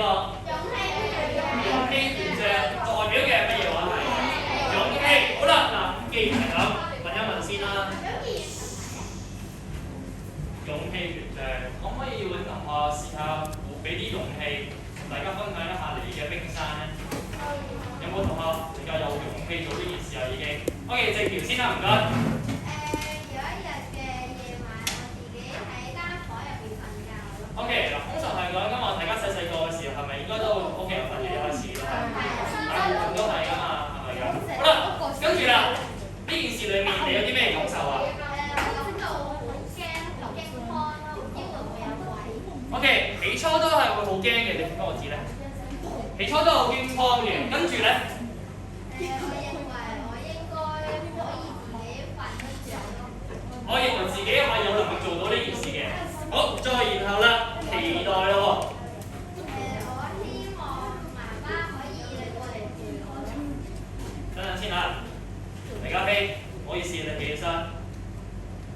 個勇氣權杖代表嘅乜嘢話係勇氣。好啦，嗱，既然係咁，問一問先啦。勇氣權杖，可唔可以揾同學試下俾啲勇氣，同大家分享一下你嘅冰山咧？有冇同學比較有勇氣做呢件事啊？已經。OK，正條先啦，唔該。有一日嘅夜晚，我自己喺間房入邊瞓覺咯。OK，嗱，通常係講緊我大家細細個嘅時候，係咪應該都屋企人瞓嘅開始都係？大部分都係㗎嘛，係咪㗎？好啦，跟住啦，呢件事裡面你有啲咩感受啊？感到好驚，好驚慌咯，唔知會唔會有鬼。OK， 起初都係會好驚嘅，你點解我知咧？起初都好驚慌嘅，跟住咧？我認為我應該可以自己瞓得着咯。我認為自己係有能力做到呢件事嘅。好，再然後啦，期待咯喎。我希望媽媽可以過嚟陪我咯。等陣先嚇，黎家飛，唔好意思，你企起身，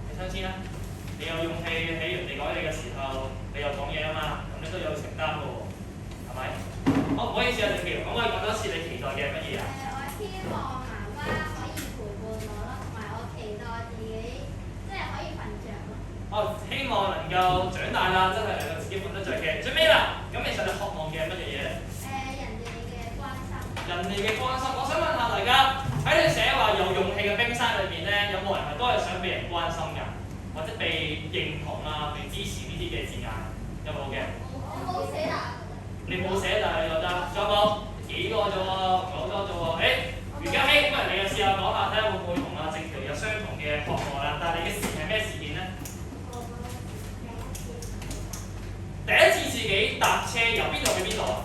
起身先啦。你有勇氣喺人哋講你嘅時候，你又講嘢啊嘛，咁你都有承擔嘅喎，係咪？好，唔好意思啊，正橋，可唔可以講多次你期待嘅乜嘢啊？我希望媽媽可以陪伴我咯，同埋我期待自己即係可以瞓着咯。哦，希望能夠長大啦，真係能夠自己瞓得着嘅。最尾啦，咁其實你渴望嘅係乜嘢嘢咧？人哋嘅關心。人哋嘅關心，我想問下大家，喺你寫話有勇氣嘅冰山裏邊咧，有冇人係都係想俾人關心㗎，或者被認同啊、被支持呢啲嘅字眼？有冇嘅？我冇寫啊。你冇寫，但係你覺得仲有冇？幾個啫喎，好多啫喎。余家希，不如你又試下講下，睇下會唔會同阿正橋有相同嘅渴望啦？但係你嘅事係咩事件咧？第一次自己搭車由邊度去邊度啊？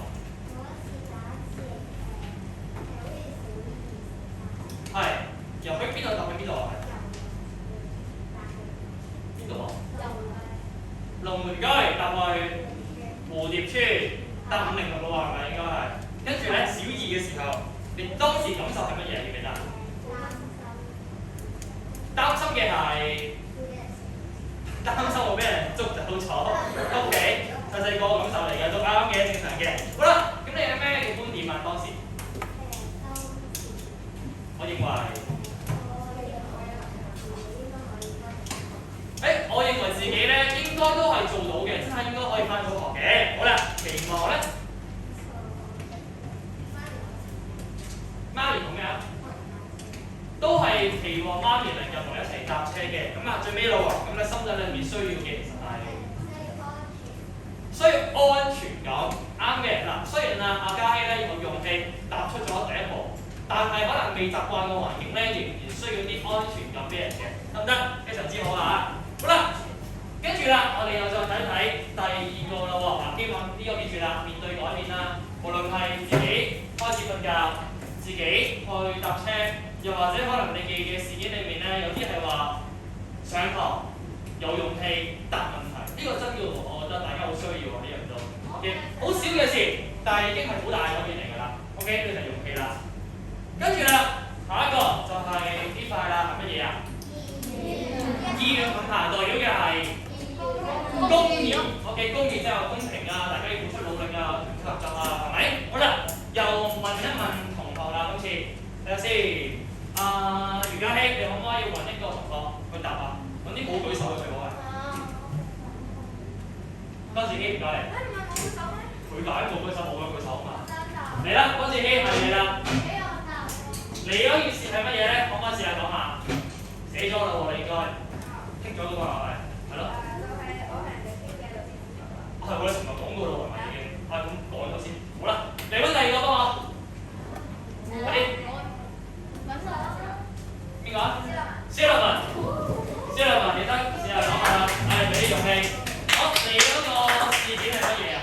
係由去邊度搭去邊度啊？邊度啊？龍門居搭去蝴蝶村，搭506路係咪應該係？跟住咧，小二嘅時候，你當時感受係乜嘢？記唔記得？擔心嘅係擔心會俾人捉走咗。OK， 細細個感受嚟嘅，都啱嘅，正常嘅。好啦，咁你有咩嘅觀點啊？當時，我認為，我認為自己咧應該都係做到嘅，真係應該可以翻到學嘅。好啦，期望咧。媽咪同咩啊？都係期望媽咪能夠同一齊搭車嘅。咁啊，最尾咯喎，咁咧深圳裏面需要嘅其實係需要安全感，啱嘅。嗱，雖然阿嘉希咧有勇氣踏出咗第一步，但係可能未習慣嘅環境咧，仍然需要啲安全感俾人嘅，得唔得？非常之好啊！好啦，跟住啦，我哋又再睇睇第二個啦喎。嗱，希望呢個記住啦，面對改變啦，無論係自己開始瞓覺。自己去搭車，又或者可能你嘅事件裏面咧，有啲係話上堂有勇氣答問題，呢個真嘅喎，我覺得大家好需要喎呢樣都。OK， 好少嘅事，但係已經係好大改變嚟㗎啦。OK， 呢就係勇氣啦。跟住啦，下一個就係呢塊啦，係乜嘢啊？意願品牌代表嘅係公義。OK， 公義即係公平啊，大家要付出努力啊，團結合作啊，係咪？好啦，又問一問。啦，今次睇下先。余家希，你可唔可以揾一個同學去答啊？揾啲冇舉手嘅最好係。江志希，唔該你。唔係冇舉手咩？佢解冇舉手，冇舉手啊嘛。嚟啦，江志希係你啦。俾我答。你嗰件事係乜嘢咧？可唔可以試下講下？寫咗啦喎，你應該。剔咗嗰個係咪？係咯。係我哋尋日講過啦喎，係咪已經？咁改咗先。好啦，嚟揾第二個幫我。快啲！邊個啊？蕭立文，蕭立文，你得試下講下啦，俾啲勇氣。好，你嗰個事件係乜嘢啊？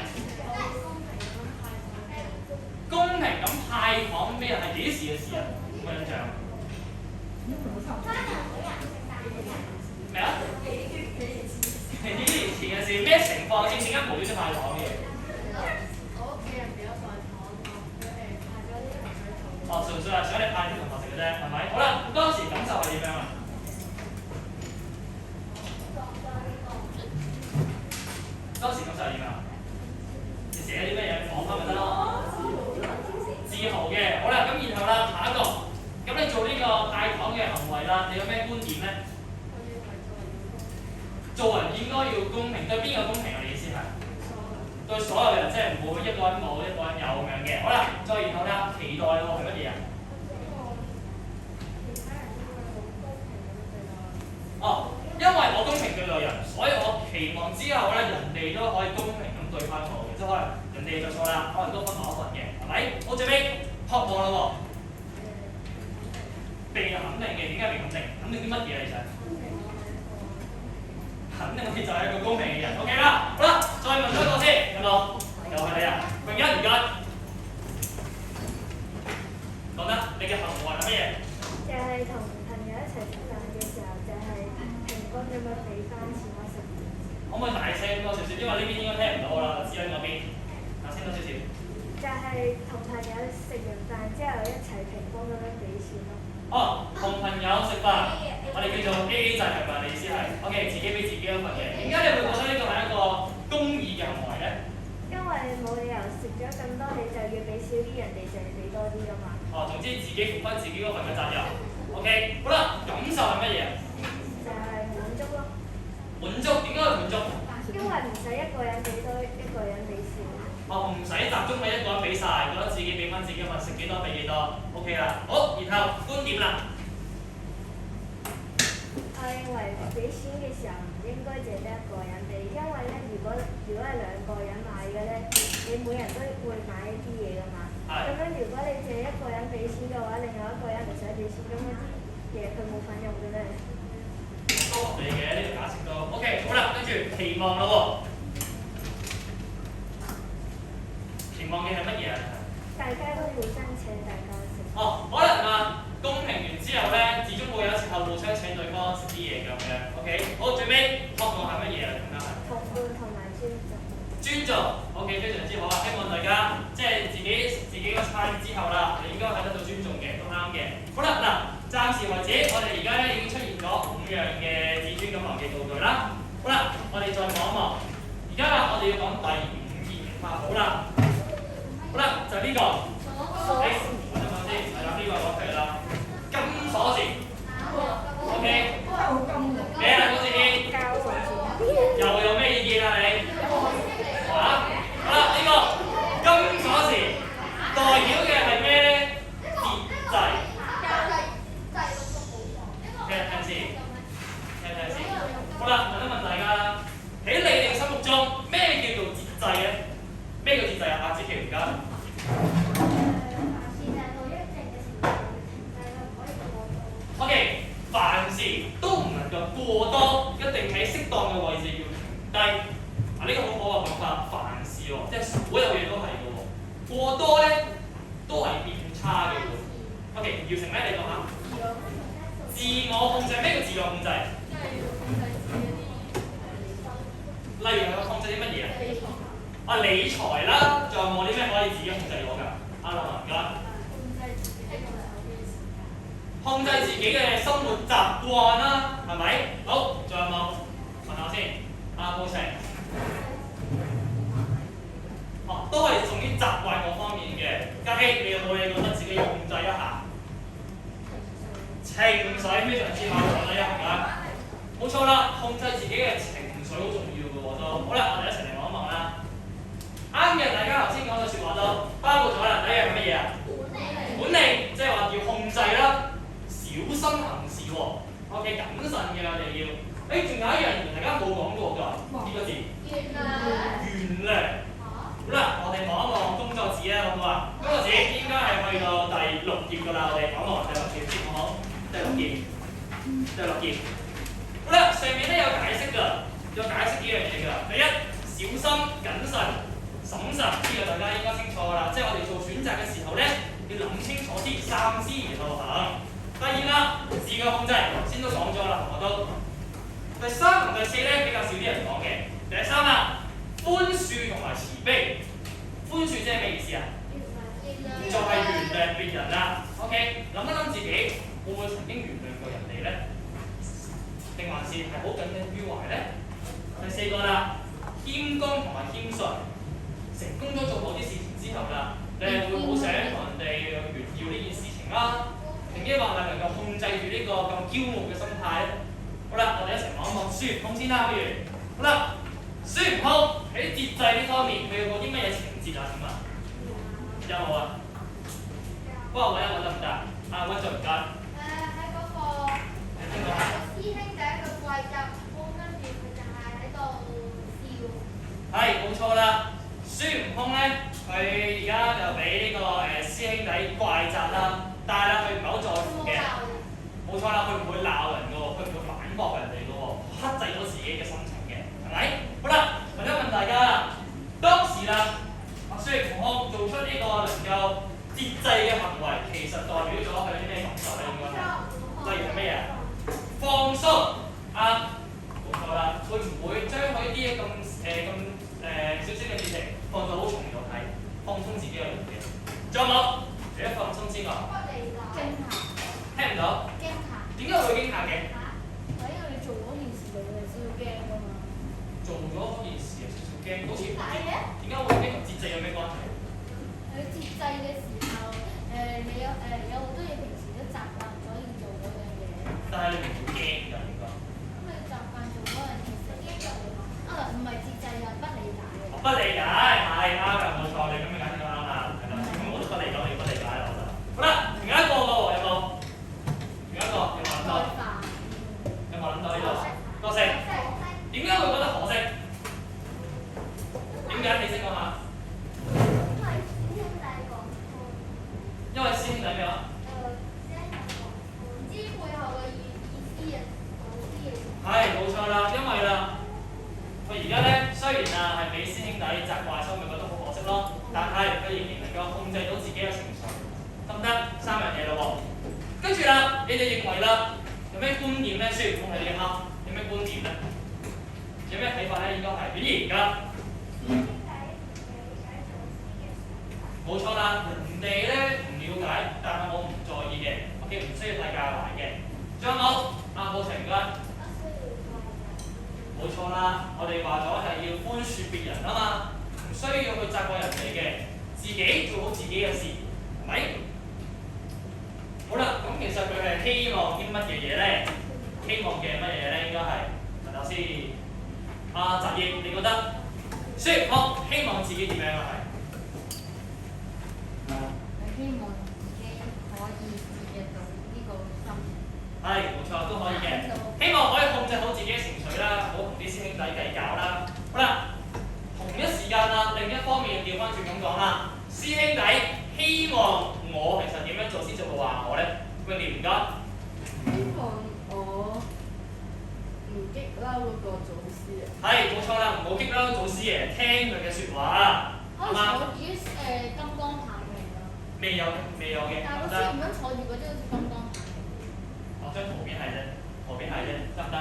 平對邊個公平啊？你意思係對所有人，即係唔會一個人冇一個人有咁樣嘅。好啦，再然後咧，期待喎係乜嘢啊？哦，因為我公平對待人，所以我期望之後咧，人哋都可以公平咁對翻我嘅，即係可能人哋做錯啦，可能都分我一份嘅，係咪？好，最尾渴望啦喎，被肯定嘅，點解被肯定？肯定啲乜嘢啊？其實肯定我哋就係一個公平嘅人 ，OK 啦。好啦，再問多一個先，有冇？又係你啊？榮欣唔該，講得你嘅行為係乜嘢？就係同朋友一齊食飯嘅時候，就係平均咁樣俾翻錢我食。可唔可以大聲多少少？因為呢邊應該聽唔到啦，只喺嗰邊。大聲多少少。就係同朋友食完飯之後一齊平均咁樣俾錢咯。哦，同朋友食飯，我哋叫做 AA 制係咪？你意思係 ？OK， 自己俾自己一份嘅。點解你會覺得呢個係一個公義嘅行為咧？因為冇理由食咗咁多，你就要俾少啲，人哋就要俾多啲噶嘛。哦，總之自己負翻自己嗰份嘅責任。OK， 好啦，感受係乜嘢？就係滿足咯。滿足，點解會滿足？因為唔使一個人俾多，一個人俾少。哦，唔使集中喺一個人俾晒，覺得自己俾翻自己份，食幾多俾幾多。OK 啦，好，然後觀點啦。我認為俾錢嘅時候唔應該淨係得一個人俾，因為咧，如果係兩個人買嘅咧，你每人都會買一啲嘢噶嘛。咁樣如果你淨係一個人俾錢嘅話，另外一個人唔使俾錢，咁嗰啲嘢佢冇份用嘅咧。都合理嘅呢個假設都 OK， 好啦，跟住期望啦喎。期望嘅係乜嘢啊？大家都互相請大家食。哦，可能啊，公平完之後咧，始終會有時候互相請對方食啲嘢咁樣。OK， 好，最尾渴望係乜嘢啊？更加係同伴同埋尊重。尊重 ，OK， 非常之好啊！希望大家即係自己個餐之後啦，你應該係得到尊重嘅，都啱嘅。好啦，嗱，暫時為止，我哋而家咧已經出現咗5樣嘅至尊感忘記道具啦。好啦，我哋再望一望，而家啦，我哋要講第5件化好啦。好啦，就呢個。我等陣先，係啦，呢個攞出嚟啦。金鎖匙。OK。你係我自己。又有咩意見啊你？嚇？好啦，呢個金鎖匙代表嘅係咩咧？節制。聽先。好啦，問一問大家啦，喺你哋心目中咩叫做節制咧？咩叫節制啊？阿子琪而家。OK， 凡事都唔能夠過多，一定喺適當嘅位置要停低。啊，呢個好好嘅講法，凡事喎，即係所有嘢都係嘅喎。過多咧都係變差嘅喎。OK， 姚成咧，你講下。自我控制，咩叫自我控制？例如係控制啲乜嘢啊？啊，理財啦，仲有冇啲咩可以自己控制到㗎？阿林唔該。控制自己嘅生活習慣啦，係咪？好，仲有冇？問下先。阿高成。哦，都係屬於習慣嗰方面嘅。嘉希，你有冇你覺得自己要控制一下？情緒非常之好，講得一下。冇錯啦，控制自己嘅情緒好重要嘅喎都。好啦，我哋一齊嚟望一望啦。啱嘅，大家頭先講嘅説話都包括咗啦。第一樣係乜嘢啊？管理，即係話要控制啦。小心行事喎 ，OK， 謹慎嘅我哋要。仲有一樣大家冇講過㗎，呢個字。原諒。好啦，我哋望一望工作紙啦，好唔好啊？工作紙應該係去到第6頁㗎啦，我哋望一望第6頁先，好唔好？第6頁。第6頁。好啦，上面咧有解釋㗎，有解釋幾樣嘢㗎。第一，小心謹慎審慎，呢個大家應該清楚㗎啦。即係我哋做選擇嘅時候咧，要諗清楚啲，三思而後行。第二啦，自我控制，頭先都講咗啦，我都。第3同第4咧比較少啲人講嘅。第3啦，寬恕同埋慈悲。寬恕即係咩意思啊？就係原諒別人啦。OK， 諗一諗自己會唔會曾經原諒過人哋咧？定還是係好耿耿於懷咧？第4個啦，謙恭同埋謙遜。成功咗做某啲事情之後啦，你係會好想同人哋炫耀呢件事情啦。定抑或係能夠控制住呢個咁驕傲嘅心態咧？好啦，我哋一齊望一望書，咁先啦，不如好啦，孫悟空喺節制呢方面，佢有冇啲乜嘢情節啊？點啊？有冇啊？幫我揾一揾得唔得？啊，揾咗唔該。喺嗰個你聽講下。師兄第一個怪獸悟空，跟住佢就係喺度笑。係冇錯啦，孫悟空咧，佢而家就俾呢個師兄弟怪責啦，但係啦，佢唔係好在乎嘅。冇錯啦，佢唔會鬧人嘅喎，佢唔會反駁人哋嘅喎，克制咗自己嘅心情嘅，係咪？好啦，問一問大家啦，當時啦，孫悟空做出呢個能夠節制嘅行為，其實代表咗佢啲咩感受咧？應該係，例如係咩嘢？放鬆啊，冇錯啦，會唔會將佢啲少少嘅事情放到好重要睇，放鬆自己嘅人嘅？仲有冇？除咗放鬆之外，驚嚇。聽唔到？驚嚇。點解會驚嚇嘅？因為你做嗰件事就會少少驚㗎嘛。做咗嗰件事有少少驚，好似唔知點解嘅？點解會驚同節制有咩關係？佢節制嘅時候，你有好多嘢平時都習慣咗要做嗰樣嘢。但係你唔會驚㗎，應該。咁你習慣做嗰樣嘢，實驚就會講唔係節制啊，不理解嘅。不理解係啱㗎，冇錯，你咁樣解釋得啱啦，係啦。咁我都不理解，你不理解啦，我就。好啦，另一個喎，有冇？另一個有冇諗到？有冇諗到呢度？角色。點解會覺得可惜？點解？你先講下。因為師兄弟咩話？唔知背後嘅意思啊，係冇錯啦，因為啦，佢而家咧雖然啊係俾師兄弟責怪，所以咪覺得好可惜咯。但係佢仍然能夠控制到自己嘅情緒，得唔得？三樣嘢咯喎。跟住啦，你哋認為啦，有咩觀點咧？孫悟空喺呢一刻有咩觀點咧？有咩睇法咧？應該係顯然㗎。冇錯啦，人哋咧唔了解，但係我唔在意嘅，OK，唔需要太介懷嘅。仲有冇？啊，冇情㗎。冇錯啦，我哋話咗係要寬恕別人啊嘛，唔需要去責怪人哋嘅，自己做好自己嘅事，係咪？好啦，咁其實佢係希望啲乜嘢嘢咧？希望嘅乜嘢嘢咧？應該係問下先。阿澤義，你覺得孫悟空希望自己點樣啊？希望自己可以節約到呢個心。係，冇錯，都可以嘅。希望可以控制好自己嘅情緒啦，唔好同啲師兄弟計較啦。好啦，同一時間啊，另一方面調翻轉咁講啦，師兄弟希望我其實點樣做先做到話我咧？永廉唔該。希望我唔激嬲嗰個祖師啊。係，冇錯啦，唔好激嬲祖師爺，聽佢嘅説話，係嘛？我自己金剛棒嚟㗎。未有嘅，但係個師唔想坐住嗰啲好似金剛棒。我張圖片係啫，圖片係啫，得唔得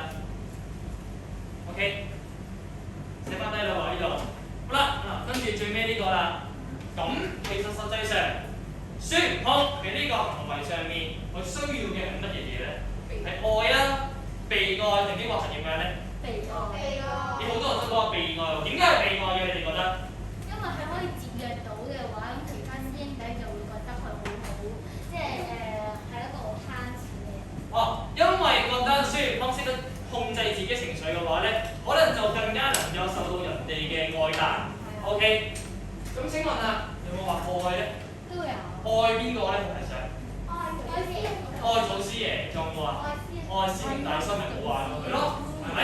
？OK，寫翻低啦喎呢度。好啦，跟住最尾呢個啦。咁其實實際上，孫悟空喺呢個行為上面，佢需要嘅係乜嘢嘢咧？係愛啊，被愛定抑或係點樣咧？被愛。你好多人都講話被愛喎，點解係被愛嘅？你哋覺得？因為佢可以節約到嘅話，咁其他師兄弟就會覺得佢好好，即係係一個好慳錢嘅人。哦，因為覺得孫悟空識得控制自己情緒嘅話咧，可能就更加能夠受到人哋嘅愛戴。OK， 咁請問啊，有冇話愛咧？都有。愛邊個咧？係想？愛祖師爺，仲有冇啊？愛師兄弟心咪冇話過佢咯，係咪？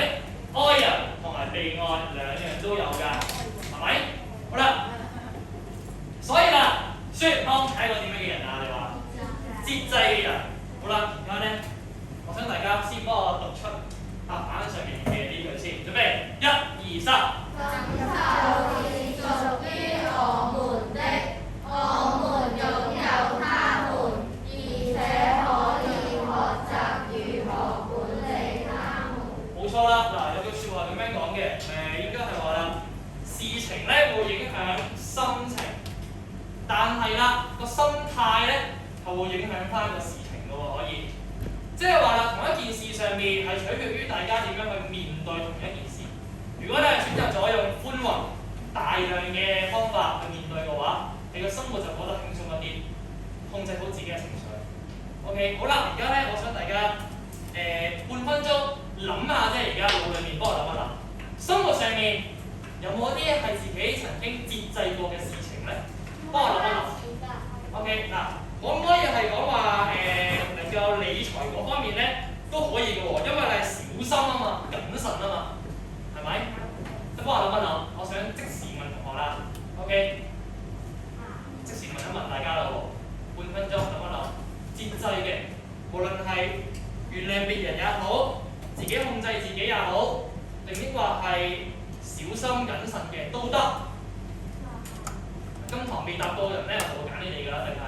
愛人同埋被愛兩樣都有㗎，係咪？好啦，所以啦，孫悟空係一個點樣嘅人啊？你話節制嘅人。好啦，而家咧，我想大家先幫我讀出板上面嘅呢句先，準備1、2、3。感受是屬於我們的，我們擁有它們，而且可以學習如何管理它們。冇錯啦，嗱有句説話咁樣講嘅，應該係話啦，事情咧會影響心情，但係啦個心態咧係會影響翻個事情嘅喎，可以，即係話啦，同一件事上面係取決於大家點樣去面對同一件事。如果你係選擇咗用寬宏大量嘅方法去面對嘅話，你嘅生活就過得輕鬆一啲，控制好自己嘅情緒。OK， 好啦，而家咧，我想大家半分鐘諗下，即係而家腦裏面幫我諗一諗，生活上面有冇啲係自己曾經節制過嘅事情咧？幫我諗一諗。OK 嗱，可唔可以係講話能夠理財嗰方面咧都可以嘅喎，因為你係小心啊嘛，謹慎啊嘛，係咪？咁幫我諗一諗，我想即時問同學啦。OK， 即時問一問大家啦喎，半分鐘諗一諗，節制嘅，無論係原諒別人也好，自己控制自己也好，定抑或係小心謹慎嘅都得。今堂未答到嘅人咧，我會揀你哋㗎啦，定係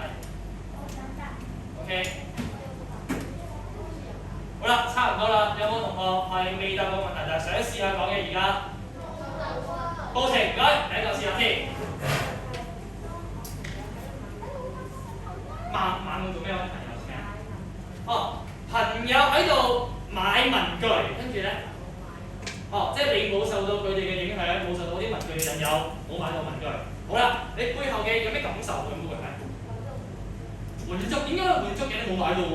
？OK。好啦，差唔多啦。有冇同學係未答到問題，但係想試下講嘅而家？報程唔該，第一個試下先。晚會做咩啊？朋友做咩啊？哦，朋友喺度買文具，跟住咧，哦，即係你冇受到佢哋嘅影響，冇受到啲文具嘅引誘，冇買到文具。好啦，你背後嘅有咩感受咁會係？滿足，點解會滿足嘅？你冇買到喎。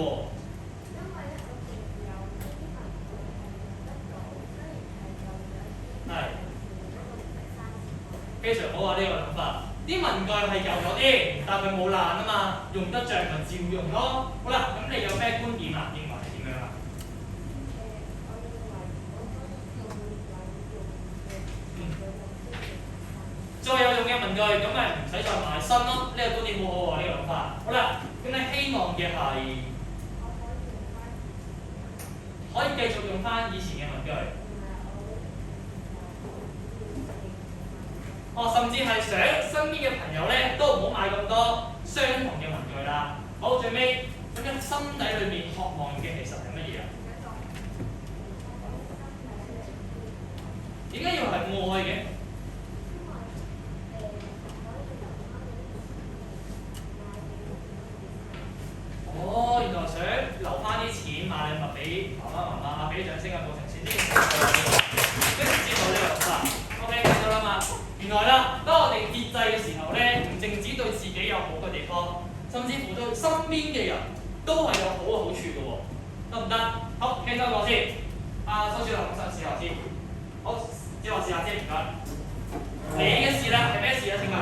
係，非常好啊！呢個諗法，啲文具係舊咗啲，但佢冇爛啊嘛，用得着咪照用咯。好啦，咁你有咩觀點啊？認為係點樣啊？再有用嘅文具，咁咪唔使再買新咯。呢個觀點好好喎，呢個諗法。好啦，咁你希望嘅係可以繼續用翻以前嘅文具。哦，甚至係想身邊嘅朋友咧都唔好買咁多相同嘅文具啦。好，最尾咁樣心底裏面渴望嘅其實係乜嘢啊？點解要係愛嘅？哦，原來想留翻啲錢買禮物俾爸爸媽媽，俾啲掌聲嘅過程先知道呢個諗法。OK， 睇到啦嘛。原來啦，當我哋節制嘅時候咧，唔淨止對自己有好嘅地方，甚至乎對身邊嘅人都係有好嘅好處嘅喎，得唔得？好，聽多個先。蘇小龍，試下先。好，只我試下先，唔該。你嘅事啦，係咩事啊？請問？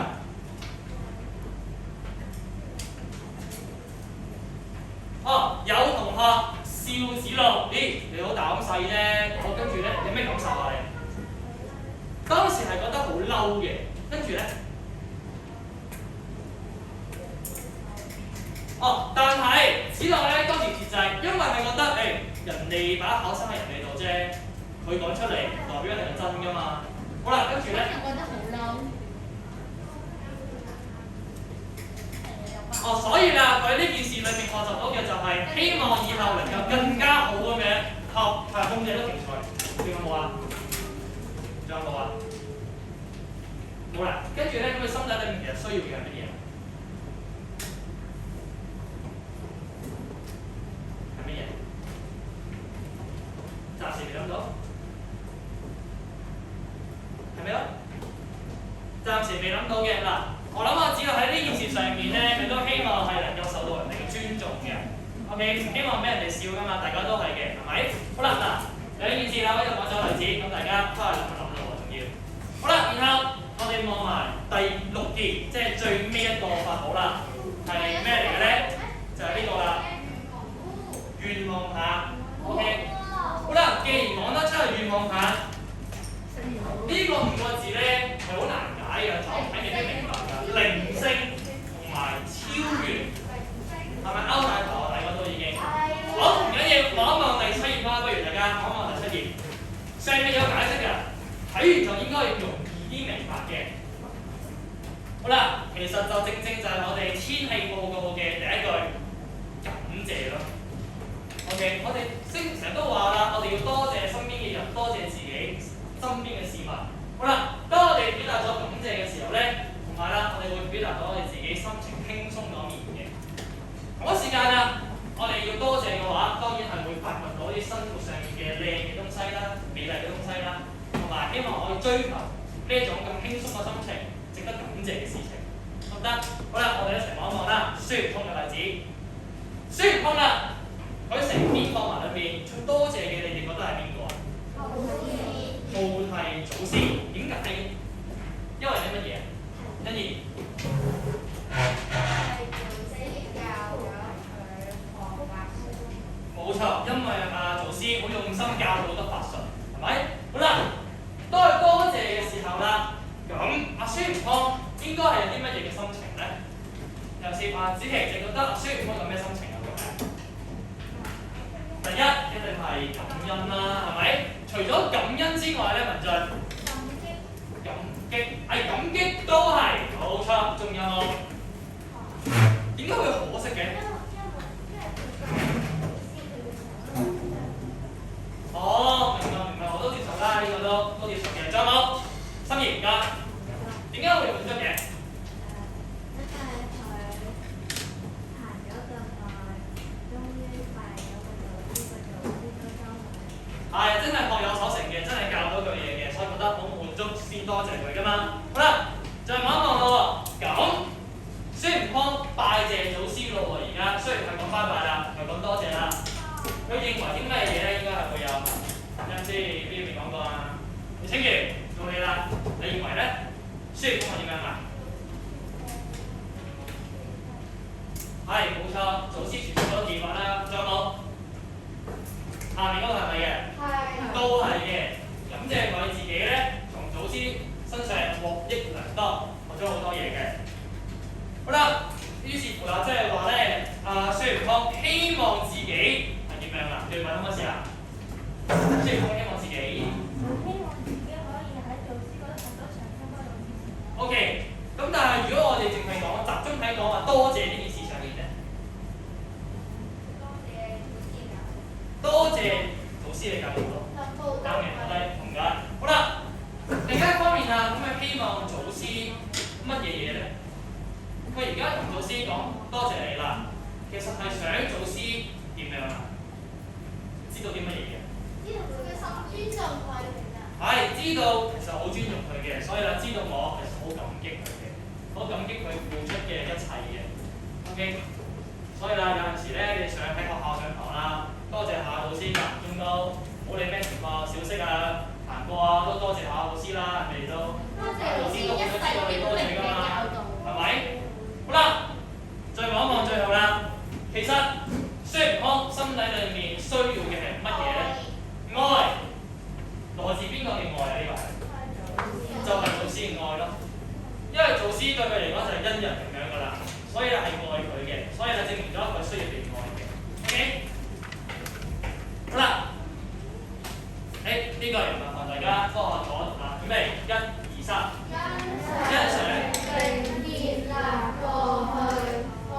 哦，有同學笑子路，咦，你好膽細啫。我跟住咧，有咩感受啊？你？當時係覺得好嬲嘅，跟住咧，哦，但係子樂咧當時節制，因為係覺得人哋把口生喺人哋度啫，佢講出嚟代表一定係真㗎嘛。好啦，跟住咧，覺得好嬲。哦，所以啦，佢喺呢件事裏面學習到嘅就係希望以後能夠更加好咁樣控制到情緒，仲有冇啊？仲有冇啊？好啦，跟住咧，咁佢心底裏面其實需要嘅係乜嘢？係乜嘢？暫時未諗到，係咪啊？暫時未諗到嘅嗱，我諗我只要喺呢件事上面咧，佢都希望係能夠受到人哋嘅尊重嘅。OK， 唔希望俾人哋笑㗎嘛，大家都係嘅，係咪？好啦，嗱，兩件事啦，我就講咗例子，咁大家翻去諗一諗咯喎，仲要。好啦，然後我哋望埋第6件，即係最尾一個法寶啦，係咩嚟嘅咧？就係呢個啦，願望牌。OK， 好啦，既然講得出係願望牌，呢個5個字咧係好難解嘅，就睇未必明白㗎。靈性同埋超越，係咪勾大頭啊？大家都已經。好，唔緊要，望一望第7頁啦，不如大家望一望第7頁，上面有解釋㗎，睇完就應該容易啲明白嘅。好啦，其實就正正就係我哋天氣報告嘅第一句，感謝咯。OK， 我哋成日都話啦，我哋要多謝身邊嘅人，多謝自己身邊嘅事物。好啦，當我哋表達咗感謝嘅時候咧，同埋啦，我哋會表達到我哋自己心情輕鬆嗰面嘅。同一時間啦，我哋要多謝嘅話，當然係會發掘到啲生活上面嘅靚嘅東西啦、美麗嘅東西啦，同埋希望可以追求呢一種咁輕鬆嘅心情、值得感謝嘅事情，得唔得？好啦，我哋一齊望一望啦，孫悟空嘅例子。孫悟空啦，佢成篇課文裏面最多謝嘅，你哋覺得係邊個啊？菩提祖師。點解？心情咧？尤其是子琪，你覺得孫悟空有咩心情啊？第一一定係感恩啦，係咪？除咗感恩之外咧，文進感激，感激都係冇錯，仲有冇？點解會可惜嘅？哦，明白，我都接受啦，呢個都接受嘅。仲有冇？心怡而家點解會滿足嘅？係真係學有所成嘅，真係教到佢嘢嘅，所以覺得好滿足先多謝佢噶嘛。好啦，再望一望咯喎。咁孫悟空拜謝祖師咯喎，而家雖然係講拜拜啦，唔係講多謝啦。佢認為啲咩嘢咧應該係會有？啱先邊邊講過啊？李清源到你啦，你認為咧孫悟空係點樣啊？係冇錯，祖師傳授咗技法啦，仲有冇？下面嗰個係咪嘅？係。都係嘅。咁即係佢自己咧，從祖師身上獲益良多，學咗好多嘢嘅。好啦，於是乎啦，即係話咧，孫悟空希望自己係點樣啊？你問可唔可以試下？孫悟空希望自己。希望自己可以喺祖師嗰度學到長生不老之術。O.K. 咁但係如果我哋淨係講集中睇講話多謝呢件事上面咧？多謝祖師嘅教導咯，啱嘅，我哋同㗎。好啦，另一方面啊，咁佢希望祖師乜嘢嘢咧？佢而家同祖師講多謝你啦，其實係想祖師點樣啊？知道啲乜嘢嘅？知道佢嘅心尊重佢嘅。係知道其實好尊重佢嘅，所以啦，知道我其實好感激佢嘅，好感激佢付出嘅一切嘅。O.K. 所以啦，有陣時咧，你想喺學校上堂啦。多謝下老師間中都冇理咩情況，小息啊、行過啊都多謝下老師啦，人哋都老師都好想知道你多謝㗎嘛，係咪？好啦，再望一望最後啦。其實孫悟空心底裏面需要嘅係乜嘢咧？愛，來自邊個嘅愛啊？呢個就係祖師嘅愛咯。因為祖師對佢嚟講就係恩人咁樣㗎啦，所以係愛佢嘅，所以就證明咗佢需要被愛嘅。OK？好啦，呢個又麻煩大家科學講嗱，準備1、2、3。欣賞並建立過去，可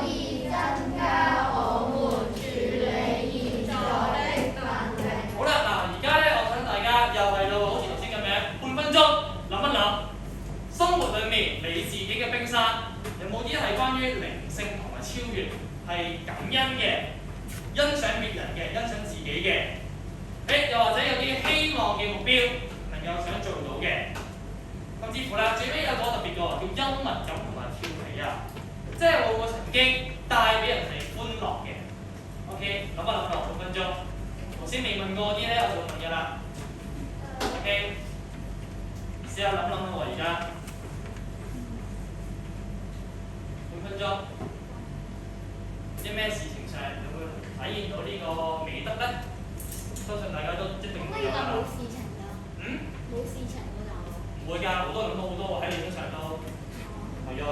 以增加我們處理現在的能力。好啦，嗱，而家咧，我想大家又係咯，好似頭先咁樣，半分鐘諗一諗，生活裡面你自己嘅冰山有冇啲係關於靈性同埋超越，係感恩嘅？欣賞別人嘅，欣賞自己嘅，又或者有啲希望嘅目標能夠想做到嘅，甚至乎啦，最尾有個特別嘅叫幽默感同埋調皮啊，即係會唔會曾經帶俾人哋歡樂嘅 ？OK， 諗一諗落5分鐘。頭先未問過啲咧，我就問㗎啦。OK， 試下諗諗啦喎，而家5分鐘，啲咩事情上你會體現到呢個美德咧？相信大家都一定會有啦。冇事情㗎。冇事情㗎就。唔會㗎，好多諗到好多喎，喺你身上都係啊。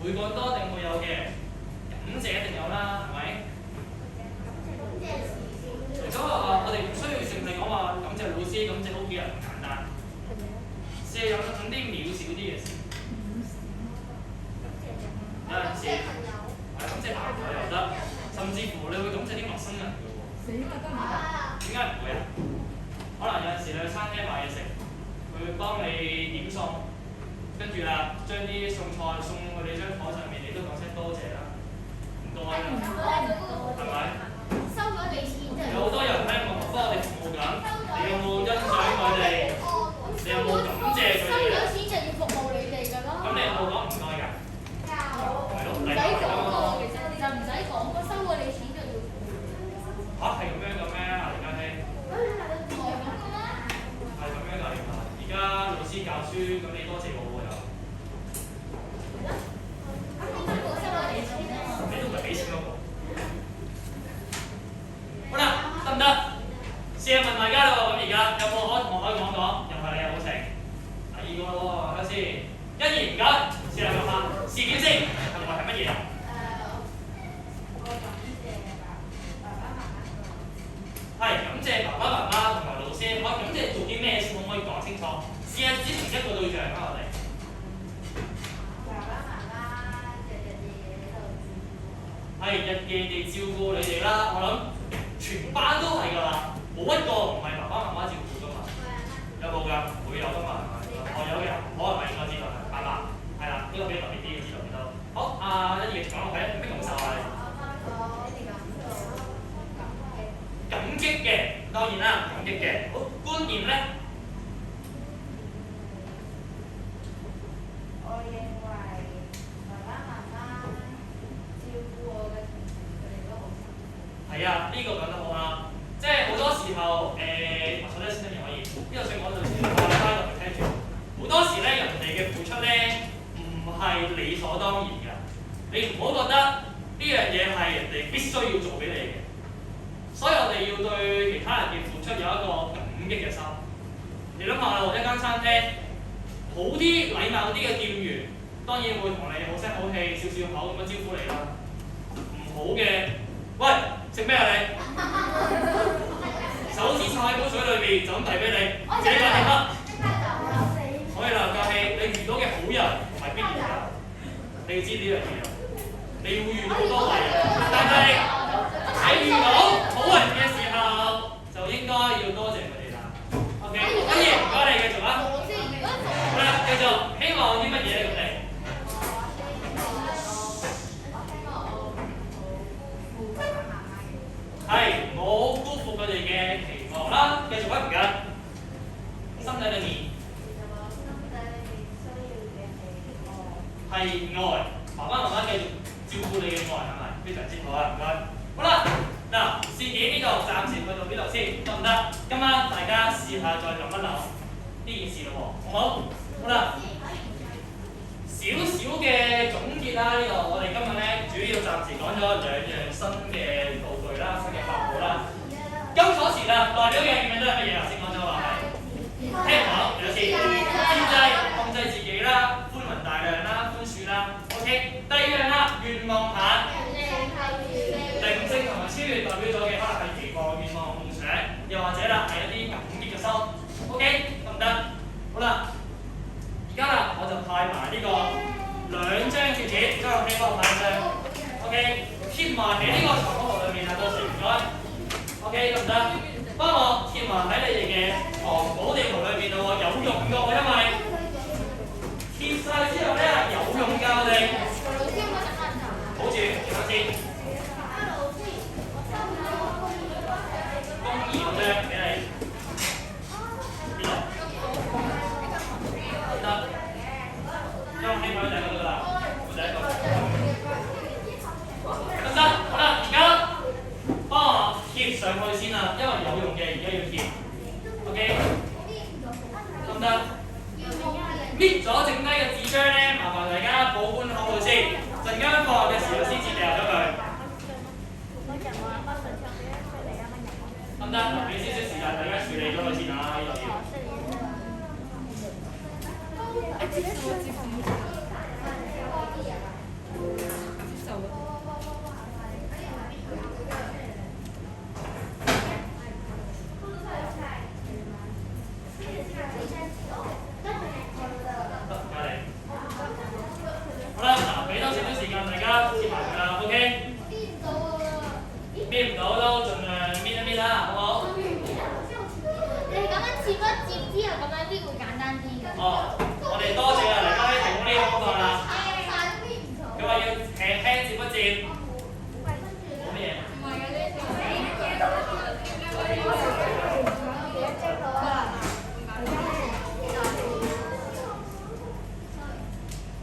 每個人都一定會有嘅，感謝一定有啦，係咪？除咗我哋唔需要淨係講話感謝老師、感謝屋企人咁簡單，試下諗啲渺小啲嘅事。有陣時係感謝朋友又得，甚至乎你會感謝啲陌生人嘅喎。點解唔會啊？可能有陣時你去餐廳買嘢食，佢會幫你點餸，跟住啦將啲餸菜送去你張台上面，你都講聲多謝啦，唔該啦，係咪？收咗你錢啫。有好多人咧幫我哋服務緊，你有冇欣賞佢哋？你有冇感謝佢哋？收咗錢就要服務你哋㗎咯。咁你有冇講唔該㗎？唔使講㗎，其實就唔使講㗎，收咗你錢就要服務。嚇係咁樣嘅咩？李家希係咁樣㗎，而家老師教書，咁你多謝我喎又。你都唔係俾錢嗰個。好啦，得唔得？試下問大家啦喎，咁而家有冇同學可以講講？又係你有冇成？個咯喎，睇下先。欣怡唔該，試下講下事件先，行為係乜嘢啊？係感謝爸爸媽媽同埋老師，可以感謝做啲咩先？可唔可以講清楚？試下指明一個對象啊，我哋。係日夜地照顧你哋啦，我諗全班都係㗎啦，冇一個唔係爸爸媽媽照顧㗎嘛。有冇㗎？會有㗎嘛？係咪？我有嘅，我係咪應該知道係爸爸？係啦，呢個比較特別啲嘅知道幾多？好，欣怡講落去，有咩感受啊？感激嘅，當然啦，感激嘅。好，觀念咧？我認為爸爸媽媽照顧我嘅同時，佢哋都好辛苦。係啊，呢個講得好啱。即係好多時候，我坐低先可以。呢個想講到時，我哋翻落嚟聽住。好多時咧，人哋嘅付出咧，唔係理所當然㗎。你唔好覺得呢樣嘢係人哋必須要做俾你嘅。所以我哋要對其他人嘅付出有一個感激嘅心。你諗下喎，一間餐廳，好啲禮貌啲嘅店員，當然會同你好聲好氣、笑笑口咁樣招呼你啦。唔好嘅，喂，食咩啊你？手指插喺杯水裏邊就咁遞俾你，自己搞掂啦。可以啦，教氣，你遇到嘅好人唔係必然㗎，你要知呢樣嘢。你會遇到好多壞人，但係你遇到好人嘅時候，就應該要多謝佢哋啦。OK，欣怡唔該你繼續啊。好啦，繼續，希望啲乜嘢咧咁你？係，冇辜負佢哋嘅期望啦。繼續啊，唔該。心底裏面。係愛，爸爸媽媽繼續照顧你嘅愛係咪？非常之好啊，唔該。好啦，嗱，事件呢度暫時去到呢度先，得唔得？今晚大家試下再諗一諗呢件事咯喎，好唔好？好啦，少少嘅總結啦，呢度我哋今日咧主要暫時講咗2樣新嘅道具啦，新嘅法寶啦。金鎖匙啦，代表嘅意味都係乜嘢啊？先講咗話係聽唔講，有時控制自己啦，寬宏大量啦，寬恕啦。OK， 第2樣啦，願望牌。靈性同埋超越代表咗嘅可能係期望、願望、夢想，又或者啦係一啲感激嘅心。OK， 得唔得？好啦，而家啦我就派埋呢個2張貼紙，將個飛幫我派一張。OK， 貼埋喺呢個床鋪裏面啊，到時唔該。OK， 得唔得？幫我貼埋喺你哋嘅房寶地圖裏邊咯喎，有用㗎喎，因為貼晒之後咧有用㗎我哋。好住，貼翻先。公義嗰張俾你，呢度得，將我希望喺第一個度啦，第一個。得唔得？好啦，而家幫我貼上去先啦，因為有用嘅而家要貼。OK， 得唔得？搣咗剩低嘅紙張咧，麻煩大家保管好佢先，陣間放學嘅時候先至掉咗佢。得唔得？俾少少時間大家處理咗佢先啊！呢度要。好啦，嗱，俾多少少時間大家貼埋佢啦 ，OK？ 搣唔到都盡量搣一搣啦，好唔好？你咁樣接一接之後，咁樣啲會簡單啲㗎。哦，我哋多謝啊黎嘉熙提供呢個方法啦。佢話要輕輕接一接。冇乜嘢。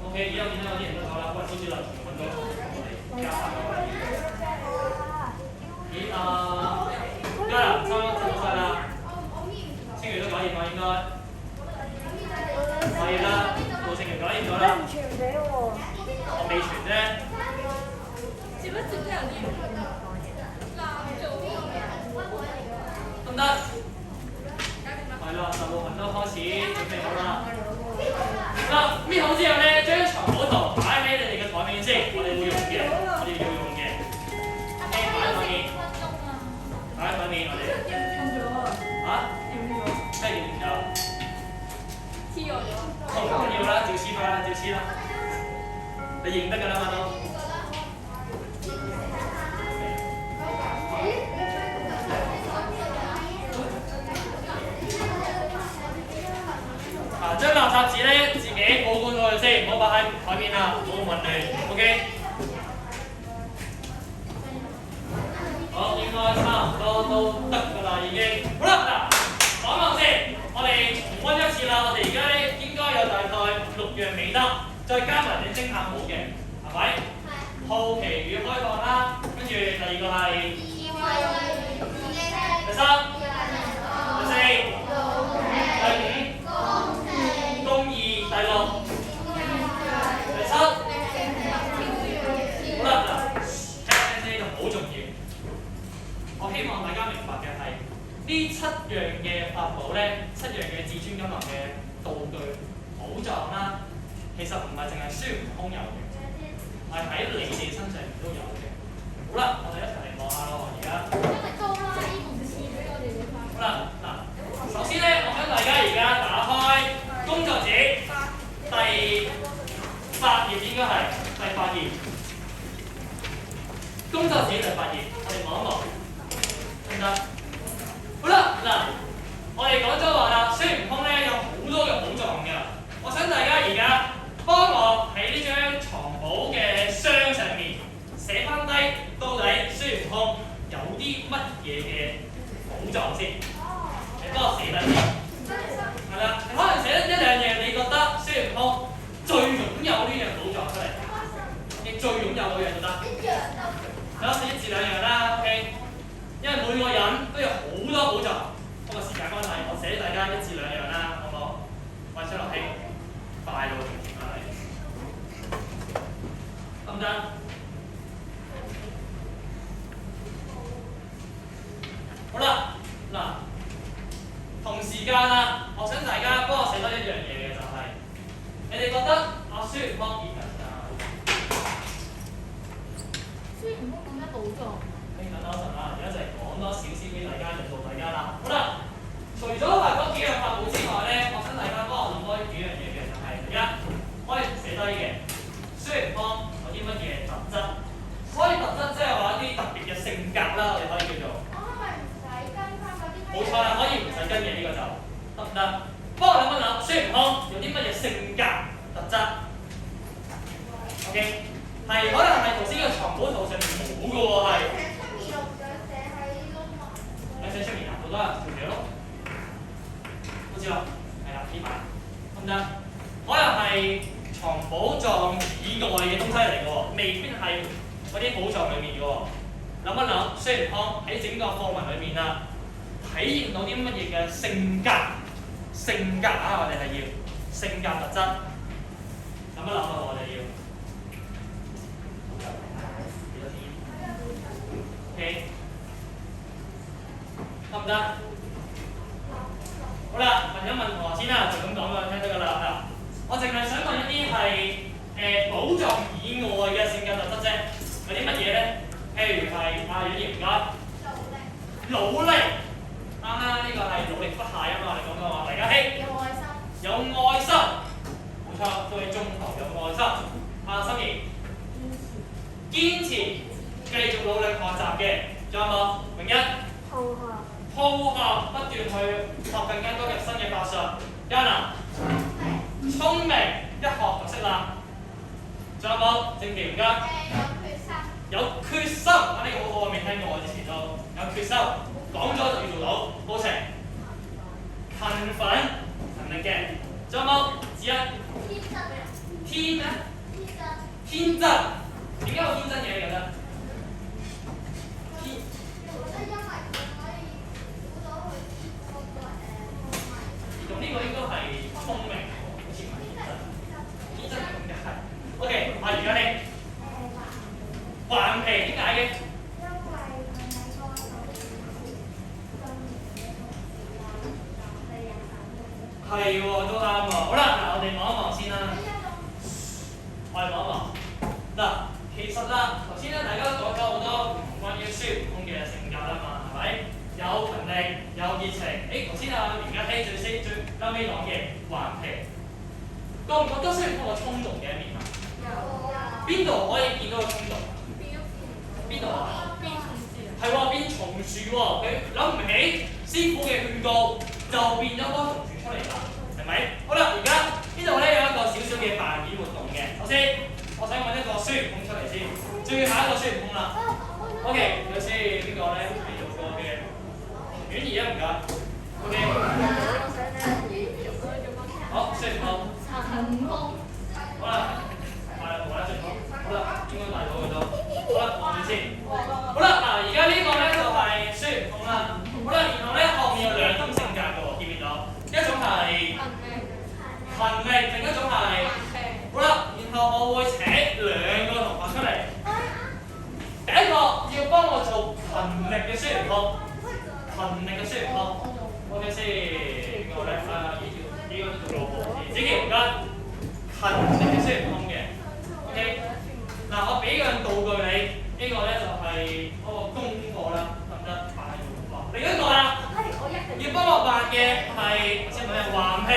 OK， 而家見到有啲人都講啦，喂，好似林全揾到我哋加下個位。咦嘉林差唔多晒啦，清完都搞掂啦應該。係啦，路程完搞掂咗啦。你唔傳俾我。我未傳啫。接不接都有啲得唔得？係啦，10號運都開始準備好啦。編好之後咧，將藏寶圖擺喺你哋嘅台面先，我哋會用嘅，我哋要用嘅。OK，擺喺台面，擺喺台面，我哋。嚇？咩點咗？黐我咗。唔緊要啦，照黐翻啦，照黐啦。你認得㗎啦嘛都。將垃圾紙咧自己保管好佢先，唔好擺喺台面啦，唔好混亂。OK。好，應該差唔多都得㗎啦，已經。好啦，嗱，講講先，我哋重溫一次啦。我哋而家咧應該有大概6樣美德，再加埋你偵探冇嘅，係咪？係。好奇與開放啦，跟住第二個係。第三。第四。第五。公義，第六，第七，好啦嗱，聽聽呢度好重要。我希望大家明白嘅係呢7樣嘅法寶咧，7樣嘅至尊金能嘅道具寶藏啦，其實唔係淨係孫悟空有嘅，係喺你哋身上都有嘅。好啦，我哋一齊嚟望下咯，而家。好啦，嗱，首先咧，我想大家而家打開工作紙第8頁，應該係第8頁。工作紙第8頁，我哋望一望，得唔得？好啦，嗱，我哋講咗話啦，孫悟空咧有好多嘅寶藏㗎。我想大家而家幫我喺呢張藏寶嘅箱上面寫翻低，到底孫悟空有啲乜嘢嘅寶藏先？你幫我寫低先。係啦，你可能寫得1、2樣，你覺得孫悟空最擁有呢樣寶藏出嚟，你最擁有嗰樣就得。好，寫1至2樣啦 ，OK。因為每個人都有好多寶藏，不過時間關係，我寫大家1至2樣啦，好唔好？喂，張樂興，快到完啦你，得唔得？好啦，嗱。同時間啦，我想大家幫我寫多1樣嘢嘅就係，你哋覺得阿孫悟空孫悟空咁咩寶藏？等多陣啦，而家就係講多少少俾大家，引導大家啦。好啦，除咗話嗰幾樣法寶之外咧，我想大家幫我諗多幾樣嘢嘅就係，第一，可以寫低嘅孫悟空有啲乜嘢特質，所以特質即係話一啲特別嘅性格啦，我哋可以叫做。冇錯啦，可以唔使跟嘅呢個就得唔得？幫我諗一諗，孫悟空有啲乜嘢性格特質 ？OK， 係可能係頭先個藏寶圖上面冇嘅喎，係。你寫出面啊，好多人條條咯，好似咯，係啦，呢排得唔得？可能係藏寶藏以外嘅東西嚟嘅喎，未必係嗰啲寶藏裡面嘅喎。諗一諗，孫悟空喺整個課文裡面啦。體現到啲乜嘢嘅性格？性格啊，我哋係要性格特質。諗一諗啊，我哋要幾多錢 ？OK， 得唔得？好啦，問一問同學先啦，就咁講啦，聽得㗎啦。嗱，我淨係想問一啲係寶藏以外嘅性格特質啫。有啲乜嘢咧？譬如係楊怡唔該。努力。啱啦，呢個係努力不懈啊嘛！你講嘅話，大家希有愛心，有愛心，冇錯，都係中途有愛心。心怡，堅持，繼續努力學習嘅，仲有冇？榮一，好學，不斷去學更加多嘅新嘅法術。嘉南，聰明，一學就識啦。仲有冇？正奇唔該。有決心，啊呢個好好啊，未聽過我之前都有決心。講咗就要做到，過程勤奮勤力嘅，仲有冇？子欣天咩？天真，點解有天真嘢嘅咧？天，用呢個應該係聰明，好似唔係天真。天真係咁嘅係。OK， 而家你頑皮點解嘅？係喎，都啱喎。好啦，嗱，我哋望一望先啦。我哋望一望。嗱，其實啦，頭先咧大家都講咗好多關於孫悟空嘅性格啦嘛，係咪？有勤力，有熱情。頭先啊袁家希最後尾講嘅頑皮，覺唔覺得孫悟空個衝動嘅一面啊？有。邊度可以見到個衝動？邊度啊？變蟲樹啊！係喎，變松樹喎，佢諗唔起師傅嘅勸告，就變咗棵松樹出嚟啦，係咪？好啦，而家呢度咧有一個少少嘅扮演活動嘅。首先，我想揾一個孫悟空出嚟先，最後一個孫悟空啦。OK， 有先邊個咧？係用過嘅婉兒啊，唔該。OK。好，孫悟空。陳功。好啦，係同埋孫悟空。好啦，應該大到嘅都。好啦，望住先。好啦，嗱，而家呢個咧就係孫悟空啦。好啦，然後咧後面有兩種性格嘅喎，見唔見到？一種係勤力，另一種係好啦。然後我會請兩個同學出嚟。第一個要幫我做勤力嘅孫悟空，勤力嘅孫悟空。OK 先，邊個咧？呢個做老婆，子琪唔該。勤力嘅孫悟空嘅。OK。嗱，我俾樣道具你，呢個咧就係嗰個功課啦，得唔得？扮係功課。另一個啦，要幫我扮嘅係先問你頑皮，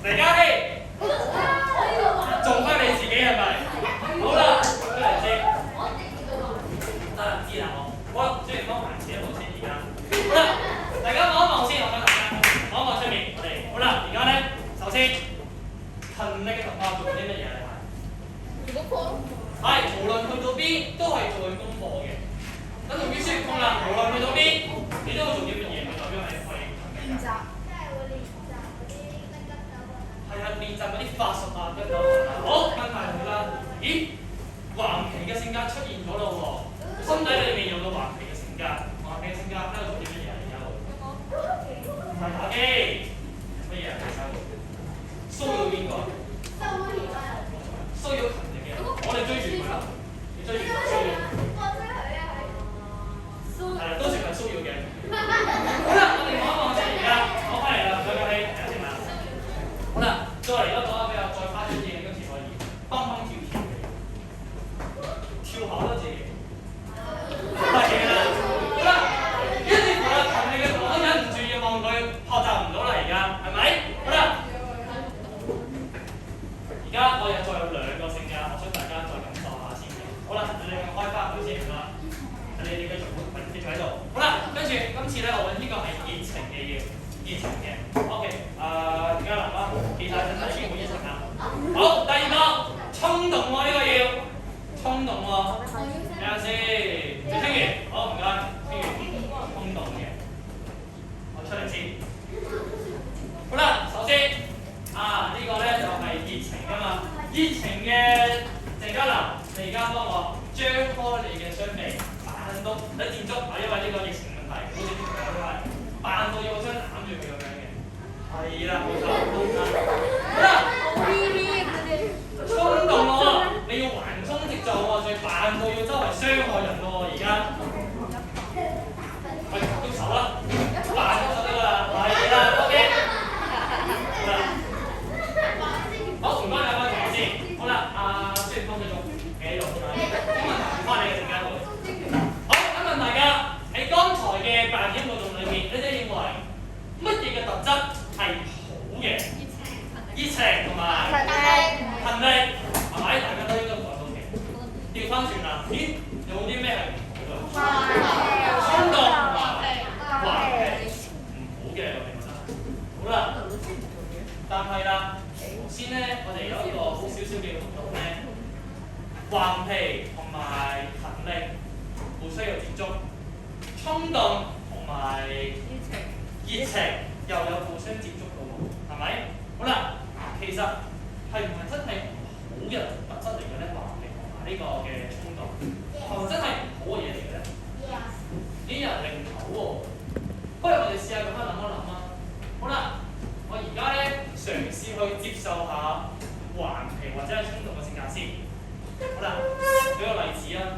黎家希，做翻你自己係咪？好啦，出嚟先。得啦，知啦我。好啦，雖然幫埋前一步先，而家。好啦，大家望一望先，我想大家望一望出面，我哋好啦，而家咧，首先勤力嘅同學做啲乜嘢嚟？係，無論去到邊都係做佢功課嘅。等同於孫悟空啦，無論去到邊，你都會做啲乜嘢？佢代表係可以勤力㗎。係啊，練習嗰啲法術啊，跟住好跟埋佢啦。咦，頑皮嘅性格出現咗咯喎，心底裏面有個頑皮嘅性格，頑皮嘅性格喺度做啲乜嘢嚟㗎？係打機，乜嘢啊？騷擾邊個？騷擾勤力嘅，我哋追住佢啦，你追住佢騷擾。係啦，都算係騷擾嘅。好啦，我哋望一望先，而家講翻嚟啦，再講起睇下先啦。好啦，再嚟一個比較再誇張啲嘅，今次可以蹦蹦跳跳嘅，跳好多自己。係啦，好啦，跟住我勤力嘅同學都忍唔住要望佢學習唔到啦，而家係咪？好啦，而家我哋再有兩個性格，我想大家再感受下先嘅。好啦，你哋開翻佢先啦，你哋繼續喺度。好啦，跟住今次咧，我揾呢個係熱情嘅要，熱情嘅。OK，而家嚟啦，記晒身體先，好熱情啊！好，第二個衝動喎，呢個要衝動喎。睇下先，聽完，好唔該，聽完衝動嘅，我出嚟先。好啦，首先呢個咧就係熱情㗎嘛，熱情嘅鄭嘉南，你而家幫我張開你嘅雙臂。扮到唔使建築，因為呢個疫情問題，好似啲朋友都係扮到要我想攬住佢咁樣嘅，係啦，冇錯，好啦，衝動喎，你要橫衝直撞喎，仲扮到要周圍傷害人喎，而家，喂，喐手啦，扮咗就得啦，係啦 ，OK， 好啦，好，唔該兩位同學先，好啦，孫悟空繼續企喺度，請問翻你嘅陣間會。大家喺剛才嘅扮演活動裏面，你哋認為乜嘢嘅特質係好嘅？熱情同埋勤力，係咪？大家都應該講到嘅。調翻轉啦，咦？有冇啲咩係唔好嘅？衝動同埋頑皮，唔好嘅我哋覺得。好啦，但係啦，頭先咧，我哋有一個好少少嘅活動咧，頑皮同埋勤力。互相有接觸，衝動同埋熱情又有互相接觸嘅喎，係咪？好啦，其實係唔係真係好嘅特質嚟嘅咧？頑皮同埋呢個嘅衝動，係咪真係唔好嘅嘢嚟嘅咧？啲人認唔到喎，不如我哋試下咁樣諗一諗啊！好啦，我而家咧嘗試去接受下頑皮或者係衝動嘅性格先。好啦，舉個例子啊！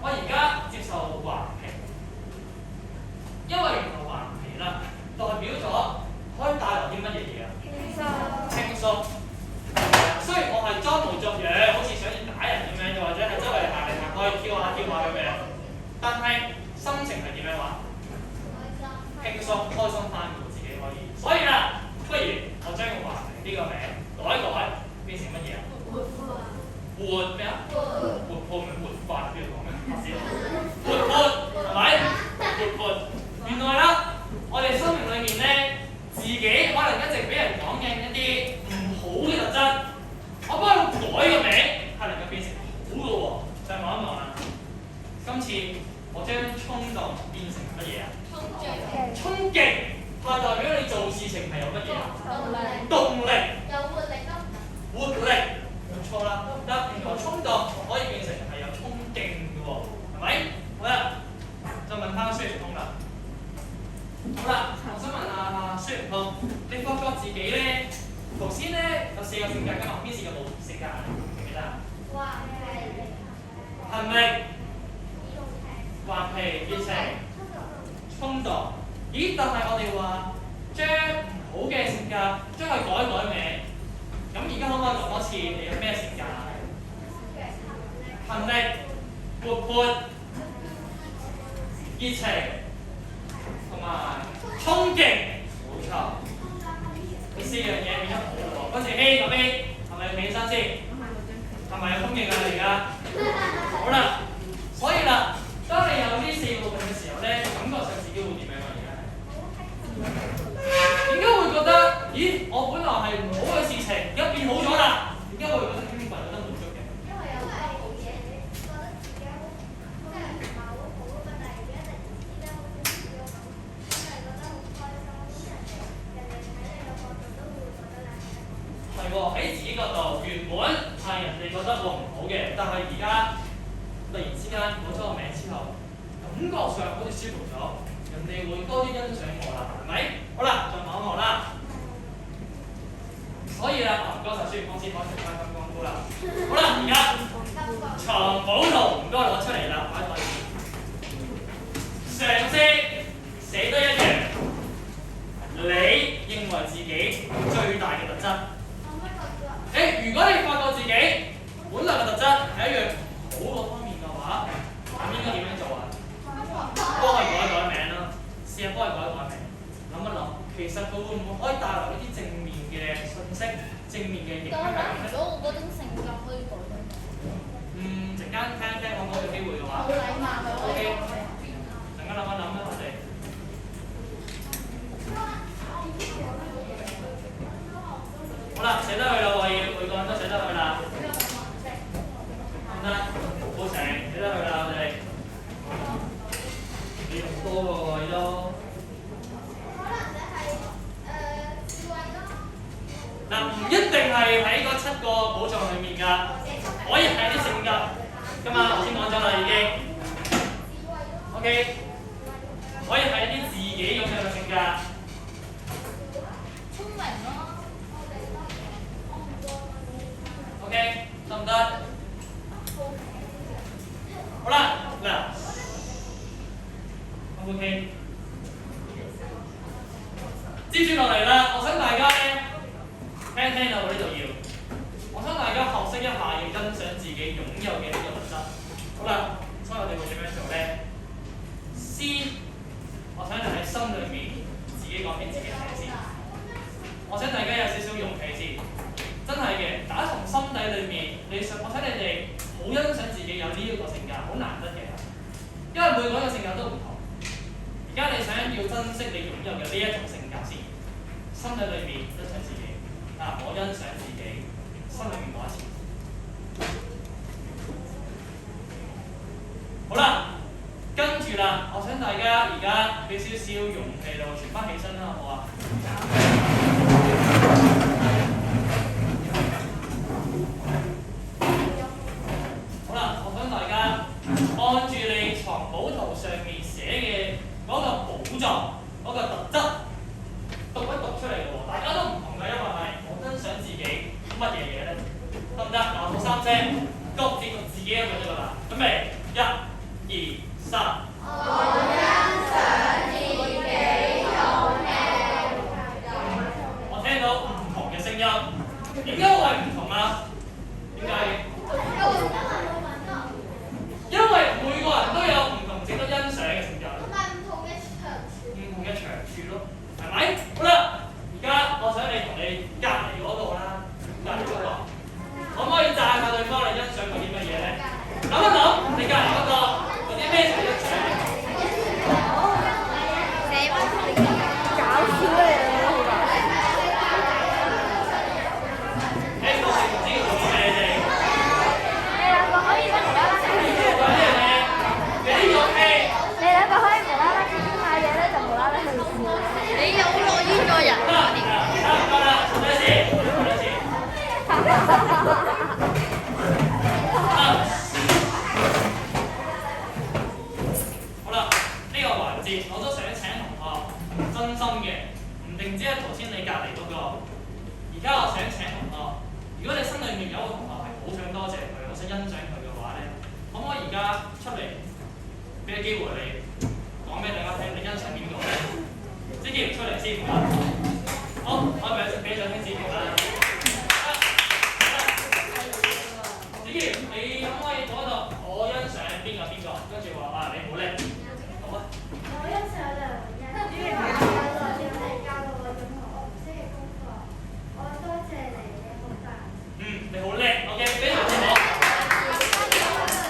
我而家接受頑皮，因為原來頑皮啦，代表咗可以帶來啲乜嘢嘢啊？輕鬆。雖然我係裝模作樣，輕鬆開心翻嘅自己可以。所以啦，不如我將個話題呢個名改一改，變成乜嘢啊？活咩啊？活潑唔係活法，邊度講咩？活潑係咪？活潑。原來啦，我哋生命裏面咧，自己可能一直俾人講嘅一啲唔好嘅特質，我幫佢改個名，係能夠變成好嘅喎。再望一望啦。今次我將衝動變成乜嘢啊？衝勁係代表你做事情係有乜嘢啊？動力。有活力咯。活力，冇錯啦。得，原來衝動可以變成係有衝勁嘅喎，係咪？好啦，就問翻孫悟空啦。好啦，我想問下孫悟空，你發覺自己咧頭先咧有4個性格，今日邊4個冇性格啊？記唔記得啊？係咪？頑皮、熱情、衝動。咦？但係我哋話將唔好嘅性格將佢改名。咁而家可唔可以講多次你有咩性格啊？勤力、活潑、熱情同埋衝勁，冇錯。呢4樣嘢變咗好喎。嗰時 A 個 A 係咪起身先？係咪有衝勁啊？你而家？好啦，所以啦，當你有呢4部分嘅時候咧，感覺上自己會點樣啊？而家點解會覺得？咦，我本來係唔好嘅事情，而家變好咗啦。點解會覺得興奮、覺得滿足嘅？因為有好嘢，覺得自己好，即係唔係好好啊嘛，但係而家突然之間好似變咗咁，咁係覺得好開心。人哋睇你嘅角度都會覺得你係喎，喺自己角度原本係人哋覺得我唔好嘅，但係而家突然之間改咗個名之後，感覺上好似舒服咗，人哋會多啲欣賞我啦，係咪？好啦，再望一望啦。所以啦，唔該曬孫悟空先可以做翻金剛箍啦。好啦，而家藏寶圖唔該攞出嚟啦，擺台面。常識寫得一樣，你認為自己最大嘅特質？如果你發覺自己本來嘅特質係一樣好嗰方面嘅話，咁應該點樣做啊？幫佢改名啦，試下幫佢改名，諗一諗，其實佢會唔會可以帶來一啲正面嘅信息、正面嘅影響咧？如果我嗰種性格可以改到。陣間聽一聽，我有機會嘅話。好禮貌嘅。O K，陣間諗一諗啦，我哋。好啦，寫得去啦喎，每個人都寫得去啦。得，好成，寫得去啦，我哋。你用多喎，你都。可能你係智慧咯。嗱，唔一定係喺嗰7個寶藏裡面㗎，可以係啲性格。今晚頭先講咗啦，已經。O K，可以係一啲自己咁樣嘅性格。聰明咯。OK， 得唔得？好啦，嗱 ，OK， 接住落嚟啦，我想大家咧聽到我呢度要，我想大家學識一下要欣賞自己擁有嘅呢個特質。好啦，所以我哋會點樣做咧？先，我想你喺心裏面自己講俾自己聽先。我想大家有少少勇氣先。真係嘅，打從心底裏面，我睇你哋好欣賞自己有呢一個性格，好難得嘅。因為每個人嘅性格都唔同。而家你想要珍惜你擁有嘅呢一種性格先，心底裏面欣賞自己。我欣賞自己，心裏面講一次。好啦，跟住啦，我想大家而家俾少少勇氣咯，全翻起身啦，好唔好啊？好啦，我想大家按住你藏寶圖上面寫嘅嗰個寶藏嗰個特質讀一讀出嚟嘅喎，大家都唔同嘅，因為係我欣賞自己乜嘢嘢咧，得唔得？我數3聲，各自讀自己一個得㗎啦。準備，1、2、3。我欣賞自己勇氣。我聽到唔同嘅聲音，點解會係唔同啊？點解嘅？因為每個人都有唔同值得欣賞嘅性格，同埋唔同嘅長處。唔同嘅長處。啲機會你講俾大家聽，你欣賞邊個咧？子喬出嚟先，好，我俾掌聲子喬啦。子喬，你可唔可以講到我欣賞邊個？跟住話啊，你好叻，好啊。我欣賞梁文欣，因為佢教我點嚟教到我任何我唔識嘅功課。我多謝你，你好大。你好叻 ，OK， 非常之好。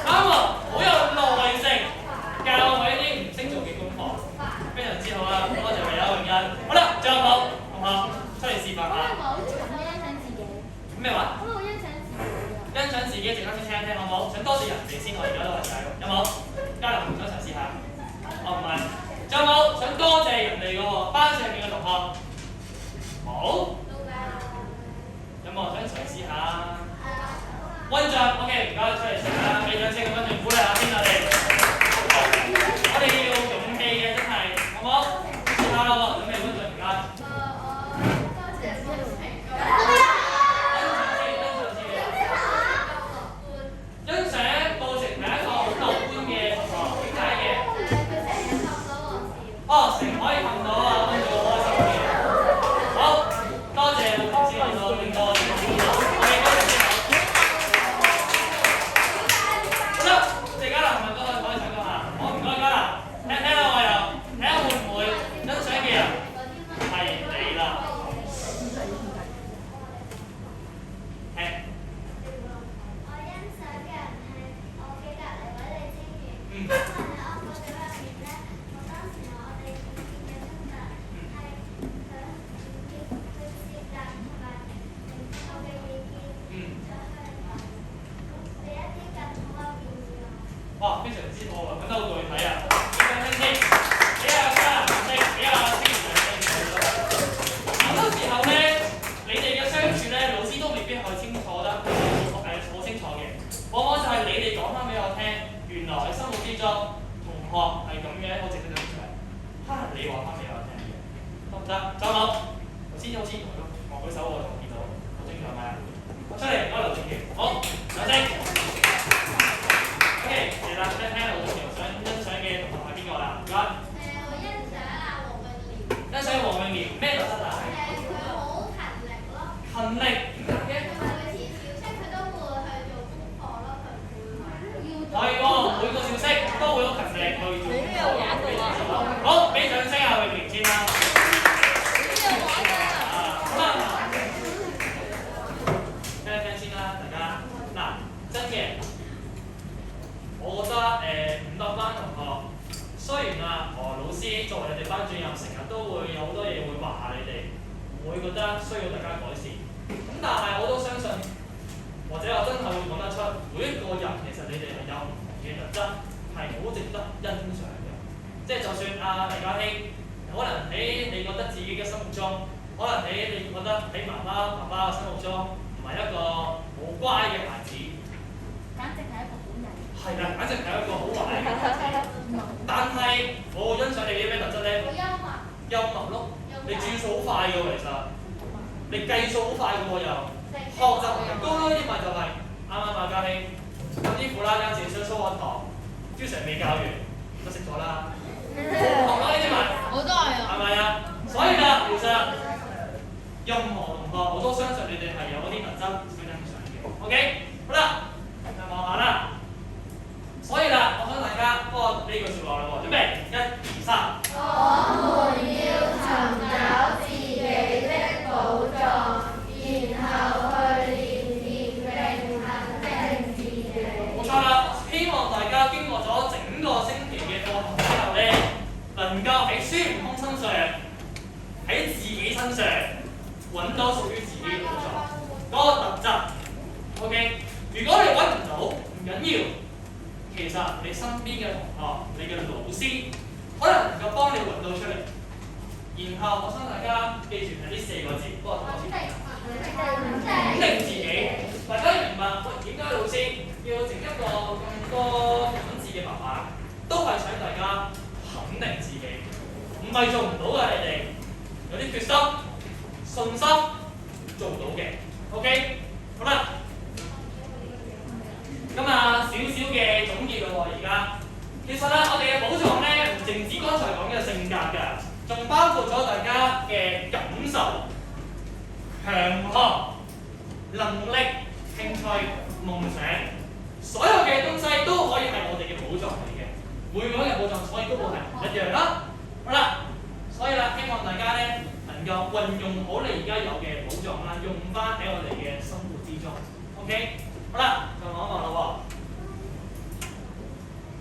啱喎，好有耐性，教我啲唔識做嘅功課，非常之好啦。多謝你啊，榮欣。好啦，仲有冇同學出嚟示範下？咩話？欣賞自己，陣間先聽一聽好唔好？想多謝人哋先，我而家都係仔，有冇？嘉良想嘗試下？哦，唔係。仲有冇想多謝人哋個班上面嘅同學？冇。有冇人想嘗試下？温進 ，OK， 唔該，出嚟食啦，俾掌聲咁温進鼓勵下先我哋。我哋要勇氣嘅真係，好唔好？試下啦喎，準備温進唔該。欣賞報成係一個好樂觀嘅同學，點解嘅？哦，成可以氹到啊，温進好開心嘅。好，多謝老師揾到咁多嘅資料。OK， 多謝先好。好啦，謝嘉良係咪都可以上講下？好，唔該嘉良，聽聽啦我又，睇下會唔會欣賞嘅人係你啦。聽。哇，非常之好啊！講得好具體啊！俾掌聲先，俾下嘉良掌聲，俾下清源掌聲。好多時候咧，你哋嘅相處咧，老師都未必係清楚得好清楚嘅。往往就係你哋講翻俾我聽，原來喺生活之中同學係咁樣，好值得欣賞。你話翻俾我聽嘅，得唔得？仲有冇？頭先好似我舉手我就見到，好正常係咪啊？出嚟，唔該劉正傑，好，掌聲。OK， 嚟啦，聽聽劉正傑想欣賞嘅同學係邊個啦？唔該。我欣賞啊黃永廉。欣賞黃永廉咩特質啊？佢好勤力咯。勤力點解嘅？同埋每次小息佢都會去做功課咯，佢唔會話要做。係喎，每個小息都會好勤力去做功課。好，俾掌聲啊永廉先啦。好啦，聽一聽先啦，大家。嗱，真嘅，我覺得5班同學雖然啊何老師作為你哋班主任，成日都會有好多嘢會話下你哋，會覺得需要大家改善。咁但係我都相信，或者我真係會講得出，每一個人其實你哋係有唔同嘅特質，係好值得欣賞嘅。即係就算黎家興，可能喺你覺得自己嘅心目中，可能喺你覺得喺媽媽爸爸嘅心目中，唔係一個好乖嘅孩子。簡直係一個好人。係啦，簡直係一個好壞嘅孩子。但係我欣賞你啲咩特質咧？好幽默。幽默咯，你轉數好快嘅喎，其實你計數好快嘅喎又，學習能力高咯，呢咪就係啱啱啊家興，甚至乎啦有時上數學堂，朱 Sir 未教完都識咗啦，學咯呢啲咪，我都係啊。係咪啊？所以啦，其實任何同學我都相信你哋係有嗰啲特質需要欣賞嘅。OK， 好啦，再望下啦。所以啦，我想大家幫我呢句説話啦喎，準備1、2、3。我們要尋找自己的寶藏，然後去練習並肯定自己。冇錯啦，希望大家經過咗整個星期嘅課堂之後咧，能夠喺孫悟空身上，喺自己身上揾到屬於自己嘅寶藏嗰個特質。OK， 如果你揾唔到，唔緊要。其實你身邊嘅同學、你嘅老師，可能能夠幫你揾到出嚟。然後我想大家記住係呢4個字，不過我先肯定自己。大家明白點解老師要整一個咁多文字嘅白板，都係想大家肯定自己，唔係做唔到嘅。你哋有啲決心、信心做到嘅。OK， 好啦。咁少少嘅總結咯喎，而家其實咧，我哋嘅寶性格㗎，仲包括咗大家嘅感受、強項、能力、興趣、夢想，所有嘅東西都可以係我哋嘅寶藏嚟嘅。每個人嘅寶藏，所以都會係唔一樣啦。好啦，所以啦，希望大家咧能夠運用好你而家有嘅寶藏啦，用翻喺我哋嘅生活之中。OK， 好啦，就望一望啦喎。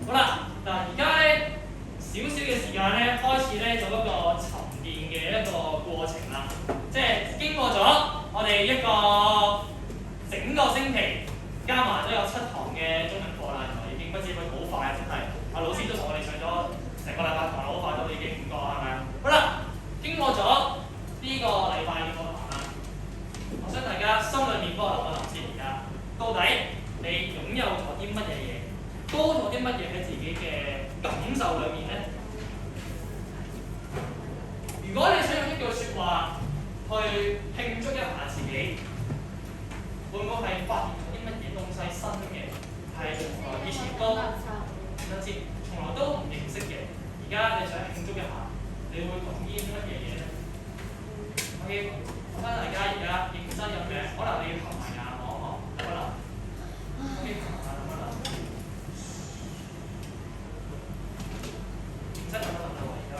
好啦，嗱而家咧少少嘅時間咧，開始咧做一個沉澱嘅一個過程啦。即係經過咗我哋一個整個星期，加埋都有7堂嘅中文課啦，原來已經不知不覺好快，真係。老師都同我哋上咗成個禮拜堂，好快都已經5個，係咪啊？好啦，經過咗呢個禮拜嘅課堂啦，我想大家心裏面幫我諗一諗先，而家到底你擁有咗啲乜嘢嘢，多咗啲乜嘢喺自己嘅感受裏面咧？如果你想用一句説話去慶祝一下自己，會唔會係發現咗啲乜嘢東西新嘅，係從來以前都從來都唔認識嘅，而家你想慶祝一下，你會講啲乜嘢嘢咧 ？OK， 我覺得大家而家認真入嘅，可能你要合埋眼望一望，可能 OK， 合埋眼諗一諗，認真諗一諗啦喎，而家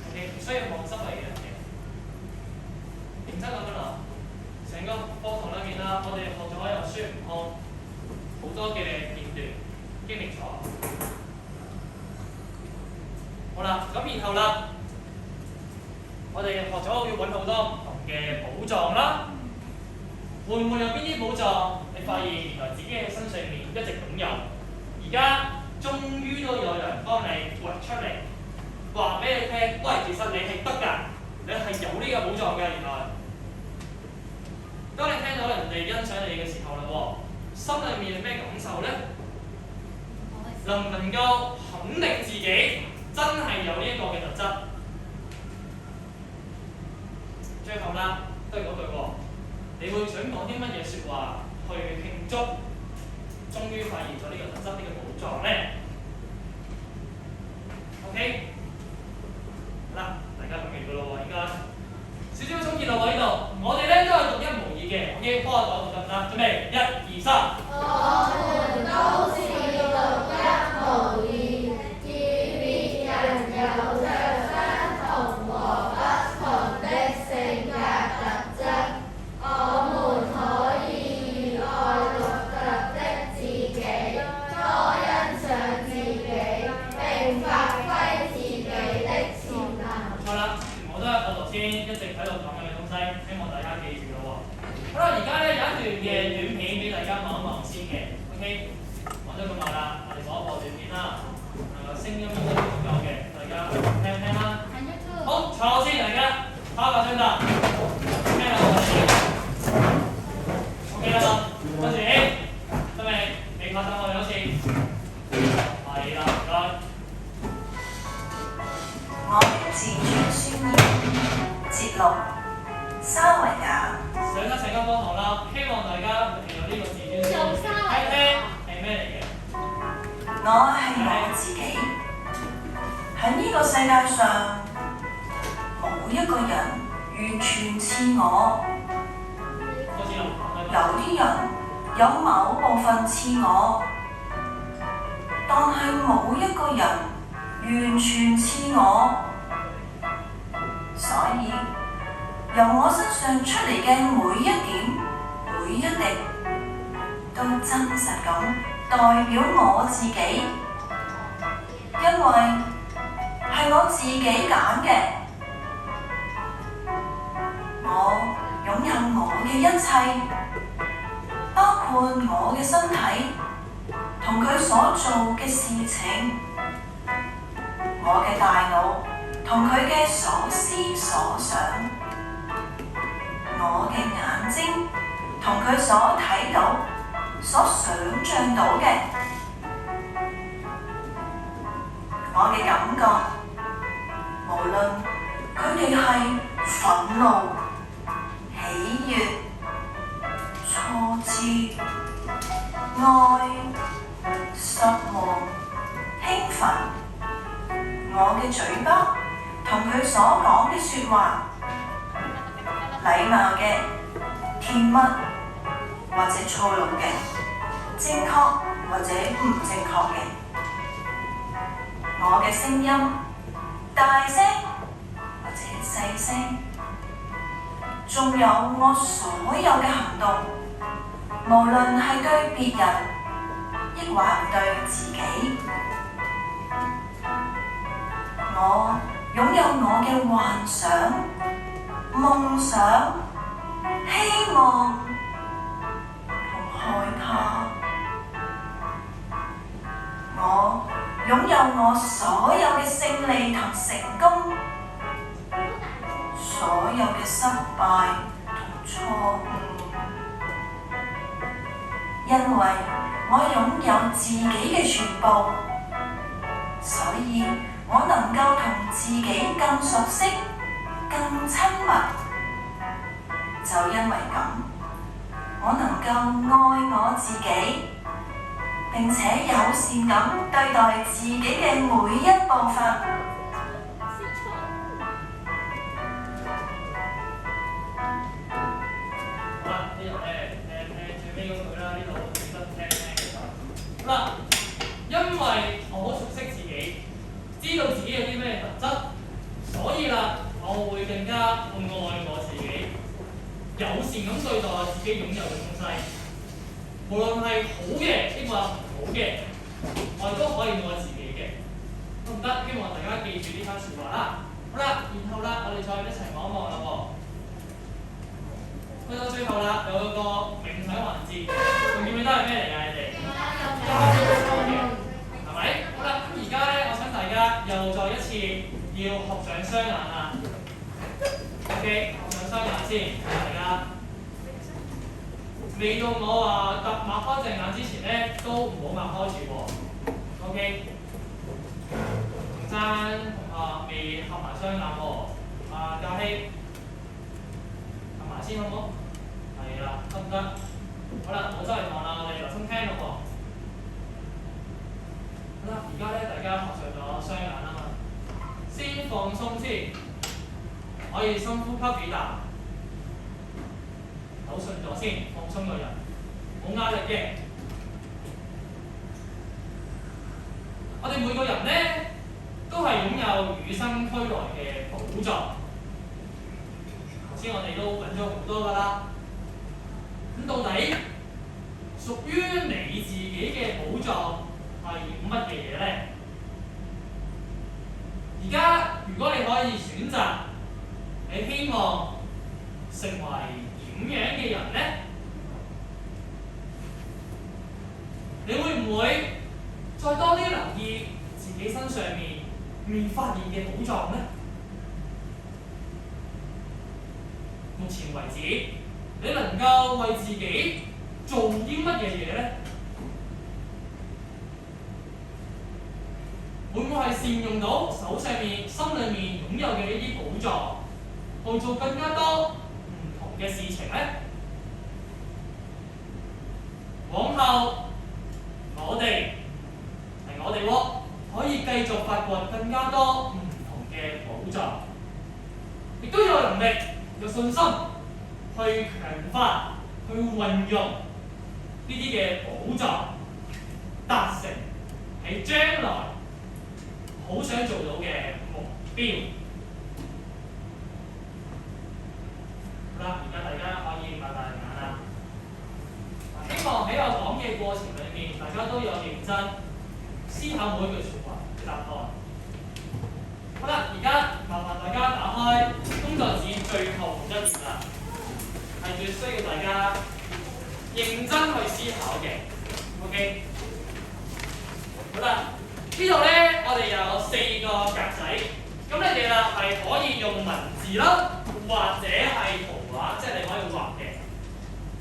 OK， 唔需要望周圍嘅人嘅，認真諗一諗，成個課堂裏面啦，我哋學咗有孫悟空好多嘅片段經歷咗。好啦，咁然後啦，我哋學咗要揾好多唔同嘅寶藏啦。會唔會有邊啲寶藏？你發現原來自己嘅身上面一直擁有，而家終於都有人幫你掘出嚟，話俾你聽，喂，其實你係得㗎，你係有呢個寶藏㗎。原來，當你聽到人哋欣賞你嘅時候啦喎，心裏面有咩感受咧？能唔能夠肯定自己？真係有呢一個嘅特質。最後啦，都係嗰句喎，你會想講啲乜嘢説話去慶祝，終於發現咗呢個特質，呢個寶藏咧 ？OK， 好啦，大家諗完㗎咯喎，應該少少總結落喎呢度。我哋咧都係獨一無二嘅。OK，幫我講讀得唔得？準備1、2、3。我們都是獨一無二。有着相同和不同的性格特質，我們可以愛獨特的自己，多欣賞自己，並發揮自己的潛能。冇錯啦，我都係我頭先一直喺度講緊嘅東西，希望大家記住咯喎。好啦，而家咧有一段嘅短片俾大家望一望先嘅 ，OK， 講咗咁耐啦，我哋播一播短片啦，聲音應該都足夠嘅。聽唔聽啦？好，坐好先，大家拍一拍張凳，聽下我哋 OK 啦，跟住得未？未拍晒我哋好似係啦，唔該。我的自傳宣言節錄沙維亞。上咗成個課堂啦，希望大家有呢個自傳宣言，聽聽係咩嚟嘅？我係我自己。喺呢個世界上，冇一個人完全似我。有啲人有某部分似我，但係冇一個人完全似我。所以，由我身上出嚟嘅每一點、每一滴，都真實咁代表我自己，因為係我自己揀嘅，我擁有我嘅一切，包括我嘅身體同佢所做嘅事情，我嘅大腦同佢嘅所思所想，我嘅眼睛同佢所睇到、所想像到嘅，我嘅感覺。無論佢哋係憤怒、喜悅、挫折、愛、失望、興奮，我嘅嘴巴同佢所講嘅説話，禮貌嘅、甜蜜或者粗魯嘅、正確或者唔正確嘅，我嘅聲音大聲或者細聲，仲有我所有嘅行動，無論係對別人，抑或對自己，我擁有我嘅幻想、夢想、希望同害怕，我擁有我所有嘅勝利同成功，所有嘅失敗同錯誤，因為我擁有自己嘅全部，所以我能夠同自己更熟悉、更親密。就因為咁，我能夠愛我自己，並且友善咁對待自己嘅每一部分。好啦，因為我好熟悉自己，知道自己有啲咩特質，所以啦，我會更加愛我自己，友善咁對待自己擁有嘅東西，無論係好嘅抑或唔好嘅，我都可以愛自己嘅，得唔得？希望大家記住呢番説話啦。好啦，然後啦，我哋再一齊望一望啦喎。去到最後啦，有個冥想環節，仲記唔記得係咩嚟㗎？你哋？係咪？好啦，咁而家咧，我想大家又再一次要合上雙眼啦。OK， 合上雙眼先，大家未到我話擘開隻眼之前咧，都唔好擘開住喎。OK， 洪生同學未合埋雙眼喎。嘉希合埋先好唔好？係啦，得唔得？好啦，我周圍望啦，我哋留心聽咯喎。好啦，而家咧大家合上咗雙眼啊嘛，先放鬆先，可以深呼吸幾啖，抖順咗先，放鬆個人，冇壓力嘅。我哋每個人咧都係擁有與生俱來嘅寶藏，頭先我哋都揾咗好多㗎啦。咁到底屬於你自己嘅寶藏係乜嘢嘢咧？而家如果你可以選擇，你希望成為點樣嘅人咧？你會唔會再多啲留意自己身上面未發現嘅寶藏咧？目前為止，你能夠為自己做啲乜嘢嘢咧？會唔會係善用到手上面、心裏面擁有嘅呢啲寶藏，去做更加多唔同嘅事情咧？往後我哋可以繼續發掘更加多唔同嘅寶藏，亦都有能力、有信心去強化、去運用呢啲嘅寶藏，達成喺將來好想做到嘅目標。好啦，而家大家可以擘大眼啦。希望喺我講嘅過程裏面，大家都有認真思考每一句説話嘅答案。好啦，而家麻煩大家打開工作紙最後一頁啦，係最需要大家認真去思考嘅。OK， 好啦，呢度咧我哋有4個格仔，咁你哋啦係可以用文字啦，或者係圖畫，即係你可以畫嘅，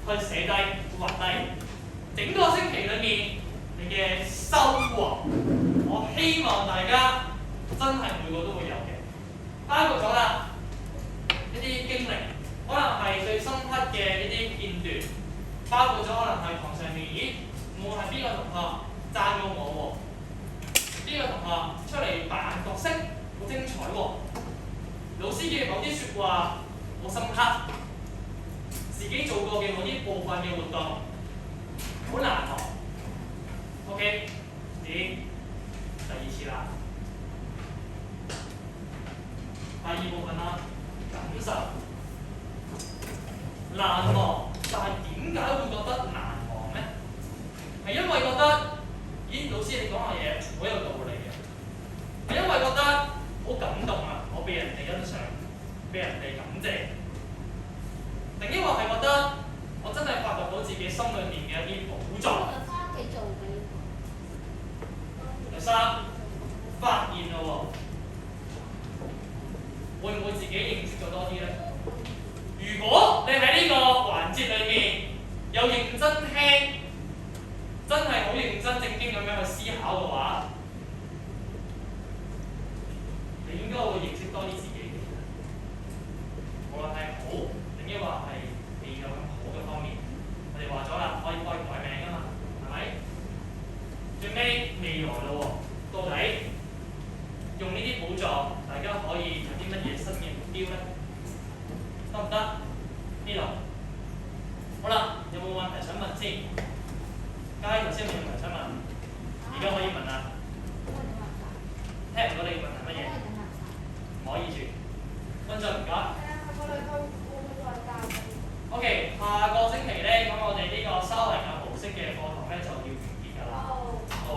去寫低、畫低。整個星期裏面你嘅收穫，我希望大家真係每個都會有嘅，包括咗啦一啲經歷，可能係最深刻嘅一啲片段，包括咗可能係堂上面，咦，我係邊個同學讚過我喎？呢個同學出嚟扮角色好精彩喎，老師嘅某啲説話好深刻，自己做過嘅某啲部分嘅活動好難忘。OK， 第二次啦，第二部分啦，感受難忘，但係點解會覺得難忘呢？係因為覺得，咦，老師你講嘅嘢好有道理嘅，係因為覺得好感動啊，我被人哋欣賞，被人哋感謝，定抑或係覺得我真係發掘到自己心裏面嘅一啲寶藏。第三，發現咯喎，會唔會自己認識咗多啲呢？如果你喺呢個環節裏面有認真聽，真係好認真正經咁樣去思考嘅話，你應該會認識多啲自己嘅。無論係好定抑或係未有咁好嘅方面，我哋話咗啦，可以改名㗎嘛，係咪？最尾未來咯喎，到底用呢啲寶藏，大家可以有啲乜嘢新嘅目標呢？得唔得？呢度好啦，有冇問題想問先？嘉頭先有冇問題想問？而家可以問啦。聽唔到你問題乜嘢？唔可以住。溫進唔該。OK， 下個星期咧，咁我哋呢個沙維亞模式嘅課堂咧就要完結㗎啦。冇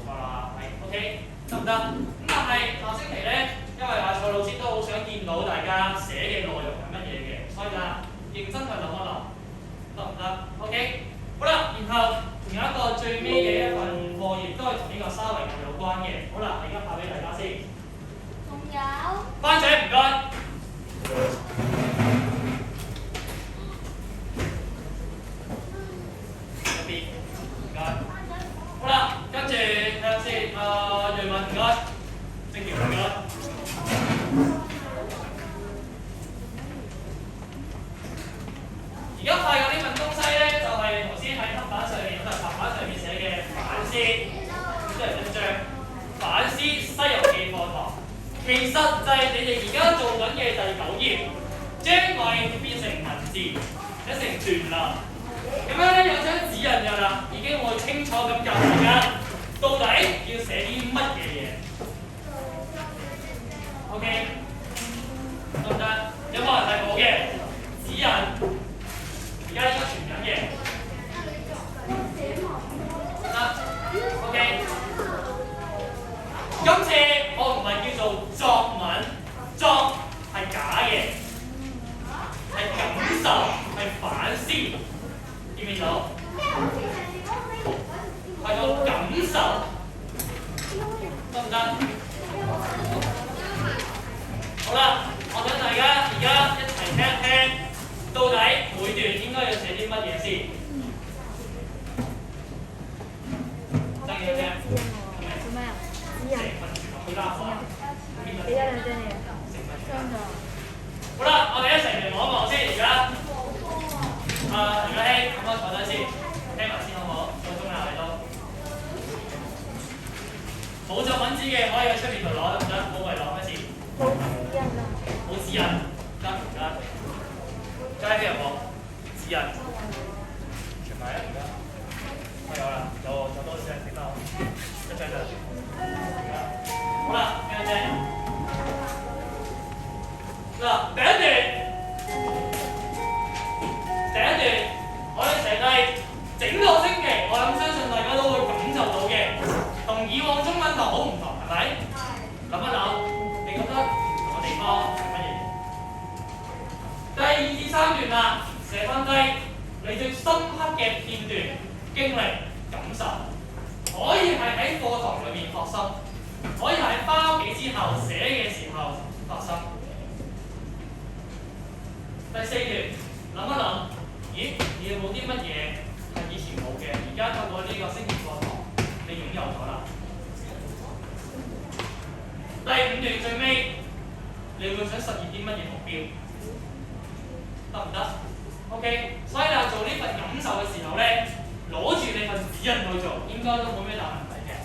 錯啦，係 OK， 得唔得？咁但係下星期咧，因為阿蔡老師都好想見到大家寫嘅內容係乜嘢嘅，所以啦，認真去諗一諗，得唔得 ？OK， 好啦，然後仲有一個最尾嘅一份課業都係同呢個沙維亞有關嘅。好啦，我而家派俾大家先。仲有。班長唔該。好啦，跟住睇下先，瑞文唔該，正橋唔該。而家派嘅呢份東西咧，就係頭先喺黑板上面、白板上面寫嘅反思，即係一張反思《西遊記》課堂。其實就係你哋而家做緊嘅第9頁，將佢變成文字，寫成段啦。咁樣咧有張指引㗎啦，已經會清楚咁教大家到底要寫啲乜嘢嘢。OK， 得唔得？有冇人係冇嘅指引？而家應該傳緊嘅。得 OK。今次我唔係叫做作文，作係假嘅，係感受，係反思。見唔見到？係個感受，得唔得？好啦，我想大家而家一齊聽一聽，到底每段應該要寫啲乜嘢先？真嘅聽？做咩啊？指引。成份全部去拉貨。俾咗兩張嘢。張咗。好啦，我哋一齊嚟望一望先，而家。袁家希，咁我坐低先，聽埋先好唔好？夠鐘啦，你都。冇作文紙嘅可以喺出面度攞，得唔得？冇圍攞咩事？冇指引啊。冇指引，得唔得？家希有冇指引？傳埋啊，唔該。我有啦，有多少人俾翻我？一張就。好啦，聽一聽。嗱，第一段。我哋寫低整個星期，我諗相信大家都會感受到嘅，同以往中文堂好唔同，係咪？諗一諗，你覺得唔同嘅地方係乜嘢？第2至3段啦，寫翻低你最深刻嘅片段、經歷、感受，可以係喺課堂裏面發生，可以係喺返屋企之後寫嘅時候發生。第4段，諗一諗。咦，你有冇啲乜嘢係以前冇嘅？而家透過呢個星期課堂，你擁有咗啦。第5段最尾，你會想實現啲乜嘢目標？得唔得 ？OK， 所以你做呢份感受嘅時候咧，攞住你份指引去做，應該都冇咩大問題嘅。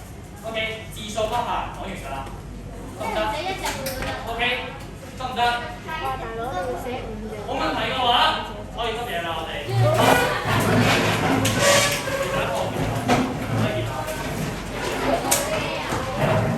OK， 字數不限，講完㗎啦。得唔得 ？OK， 得唔唔得？哇！大佬，你會寫5隻。冇問題嘅話，可以執嘢啦，我哋。